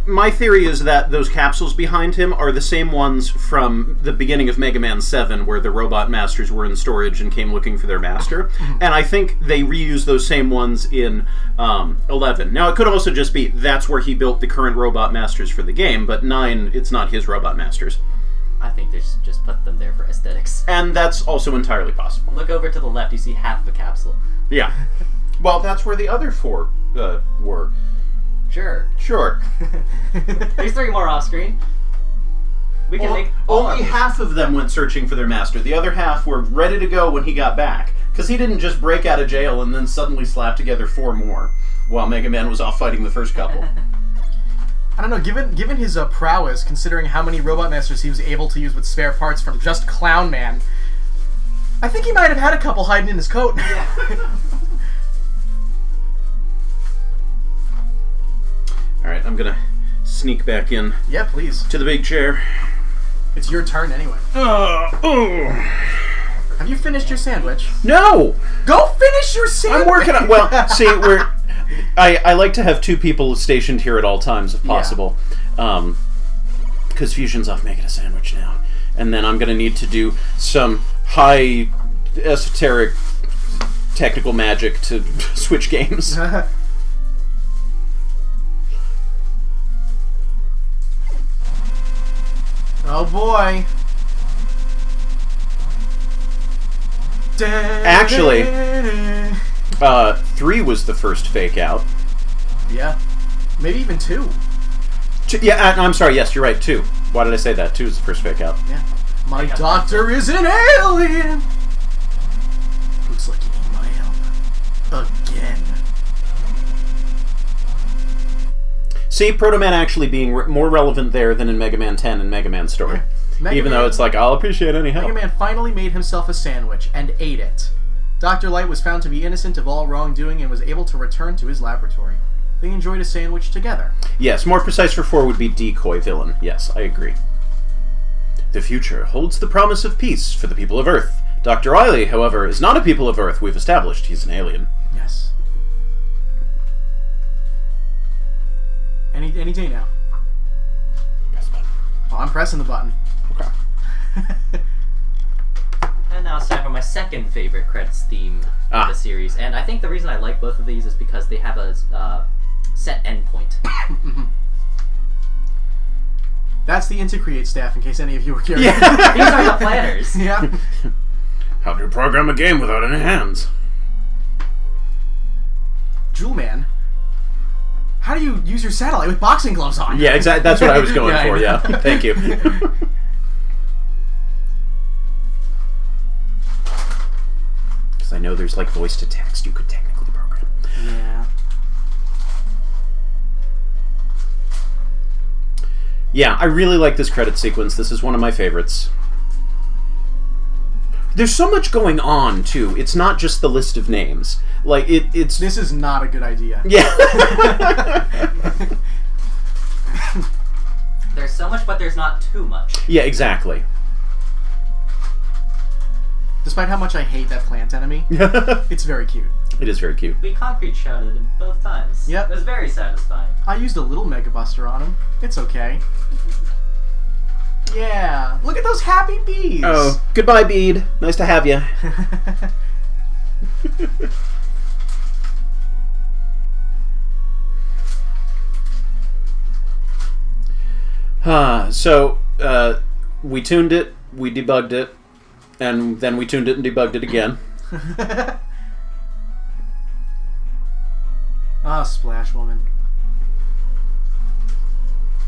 S1: my theory is that those capsules behind him are the same ones from the beginning of Mega Man 7, where the robot masters were in storage and came looking for their master. And I think they reuse those same ones in 11. Now, it could also just be that's where he built the current robot masters for the game, but 9, it's not his robot masters.
S2: I think they just put them there for aesthetics.
S1: And that's also entirely possible.
S2: Look over to the left, you see half of a capsule.
S1: Yeah. Well, that's where the other 4 were.
S2: Sure. There's 3 more off screen. We can make
S1: only half of them went searching for their master. The other half were ready to go when he got back. Because he didn't just break out of jail and then suddenly slap together 4 more while Mega Man was off fighting the first couple.
S3: I don't know, given his prowess, considering how many robot masters he was able to use with spare parts from just Clown Man, I think he might have had a couple hiding in his coat.
S2: Yeah.
S1: Alright, I'm gonna sneak back in.
S3: Yeah, please.
S1: To the big chair.
S3: It's your turn anyway. Have you finished your sandwich?
S1: No!
S3: Go finish your sandwich!
S1: I'm working on... Well, see, I like to have 2 people stationed here at all times, if possible. Because Phusion's off making a sandwich now. And then I'm gonna need to do some high esoteric technical magic to switch games.
S3: Oh boy.
S1: Actually, 3 was the first fake out.
S3: Yeah. Maybe even 2.
S1: Yeah, I'm sorry, yes, you're right, 2. Why did I say that? 2 is the first fake out.
S3: Yeah. My doctor is an alien! Looks like you need my help. Again.
S1: See, Proto Man actually being more relevant there than in Mega Man 10 and Mega Man Story. Even though it's like, I'll appreciate any help.
S3: Mega Man finally made himself a sandwich and ate it. Dr. Light was found to be innocent of all wrongdoing and was able to return to his laboratory. They enjoyed a sandwich together.
S1: Yes, more precise for 4 would be decoy villain. Yes, I agree. The future holds the promise of peace for the people of Earth. Dr. Wily, however, is not a people of Earth. We've established he's an alien.
S3: Yes. Any day now.
S1: Press the button.
S3: Oh, I'm pressing the button.
S1: Okay.
S2: And now it's time for my second favorite credits theme of the series. And I think the reason I like both of these is because they have a set endpoint.
S3: That's the Intercreate staff, in case any of you were curious.
S1: Yeah.
S2: These are the planners.
S3: Yeah.
S1: How do you program a game without any hands?
S3: Jewel Man, how do you use your satellite with boxing gloves on?
S1: Yeah, exactly. That's what I was going for, yeah. Thank you. Because I know there's like voice to text you could technically program.
S3: Yeah.
S1: Yeah, I really like this credit sequence. This is one of my favorites. There's so much going on, too. It's not just the list of names. Like, it's...
S3: This is not a good idea.
S1: Yeah.
S2: There's so much, but there's not too much.
S1: Yeah, exactly.
S3: Despite how much I hate that plant enemy, it's very cute.
S1: It is very cute.
S2: We concrete shouted him both times.
S3: Yep.
S2: It was very satisfying.
S3: I used a little Mega Buster on him. It's okay. Yeah. Look at those happy bees.
S1: Oh, goodbye, Bede. Nice to have you. So, we tuned it, we debugged it, and then we tuned it and debugged it again.
S3: Ah, Splash Woman.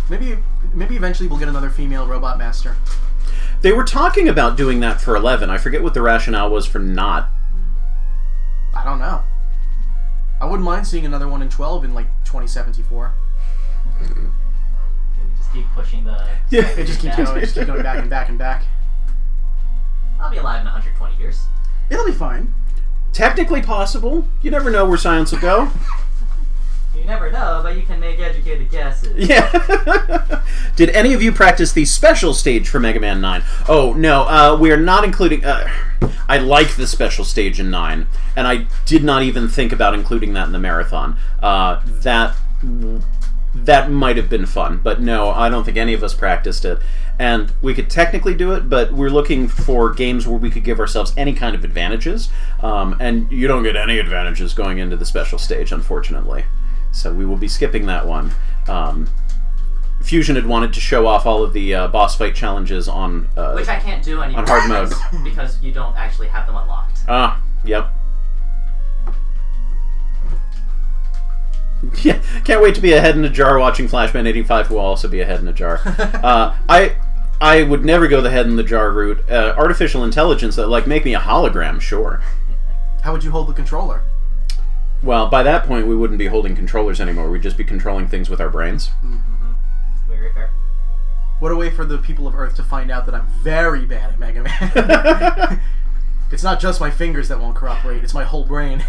S3: Maybe eventually we'll get another female robot master.
S1: They were talking about doing that for 11. I forget what the rationale was for not
S3: don't know. I wouldn't mind seeing another one in 12 in like 2074.
S2: We just keep pushing the...
S1: Yeah.
S3: It just keeps going. It just keeps going back and back and back.
S2: I'll be alive in 120 years.
S3: It'll be fine.
S1: Technically possible. You never know where science will go.
S2: You never know, but you can make educated guesses.
S1: Yeah. Did any of you practice the special stage for Mega Man 9? Oh, no. We are not including... I like the special stage in 9, and I did not even think about including that in the marathon. That might have been fun, but no, I don't think any of us practiced it. And we could technically do it, but we're looking for games where we could give ourselves any kind of advantages. And you don't get any advantages going into the special stage, unfortunately. So we will be skipping that one. Phusion had wanted to show off all of the boss fight challenges on...
S2: which I can't do anymore.
S1: On hard mode.
S2: Because you don't actually have them unlocked.
S1: Ah, yep. Yeah, can't wait to be a head in a jar watching Flashman 85, who will also be a head in a jar. I would never go the head in the jar route. Artificial intelligence that, like, make me a hologram, sure.
S3: How would you hold the controller?
S1: Well, by that point, we wouldn't be holding controllers anymore. We'd just be controlling things with our brains.
S2: Mm-hmm. Very fair.
S3: What a way for the people of Earth to find out that I'm very bad at Mega Man. It's not just my fingers that won't cooperate, it's my whole brain.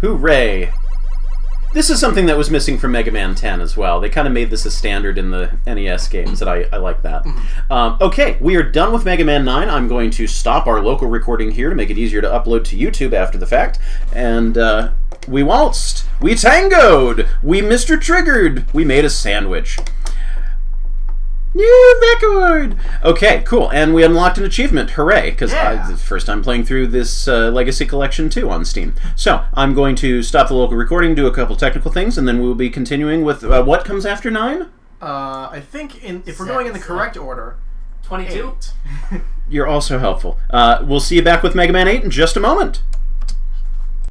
S1: Hooray! This is something that was missing from Mega Man 10 as well. They kind of made this a standard in the NES games, and I like that. Okay, we are done with Mega Man 9. I'm going to stop our local recording here to make it easier to upload to YouTube after the fact. And we waltzed. We tangoed. We Mr. Triggered. We made a sandwich. New record! Okay, cool. And we unlocked an achievement. Hooray. Because it's the first time playing through this Legacy Collection 2 on Steam. So, I'm going to stop the local recording, do a couple technical things, and then we'll be continuing with what comes after 9?
S3: I think if we're going in the correct order...
S2: 22?
S1: You're also helpful. We'll see you back with Mega Man 8 in just a moment.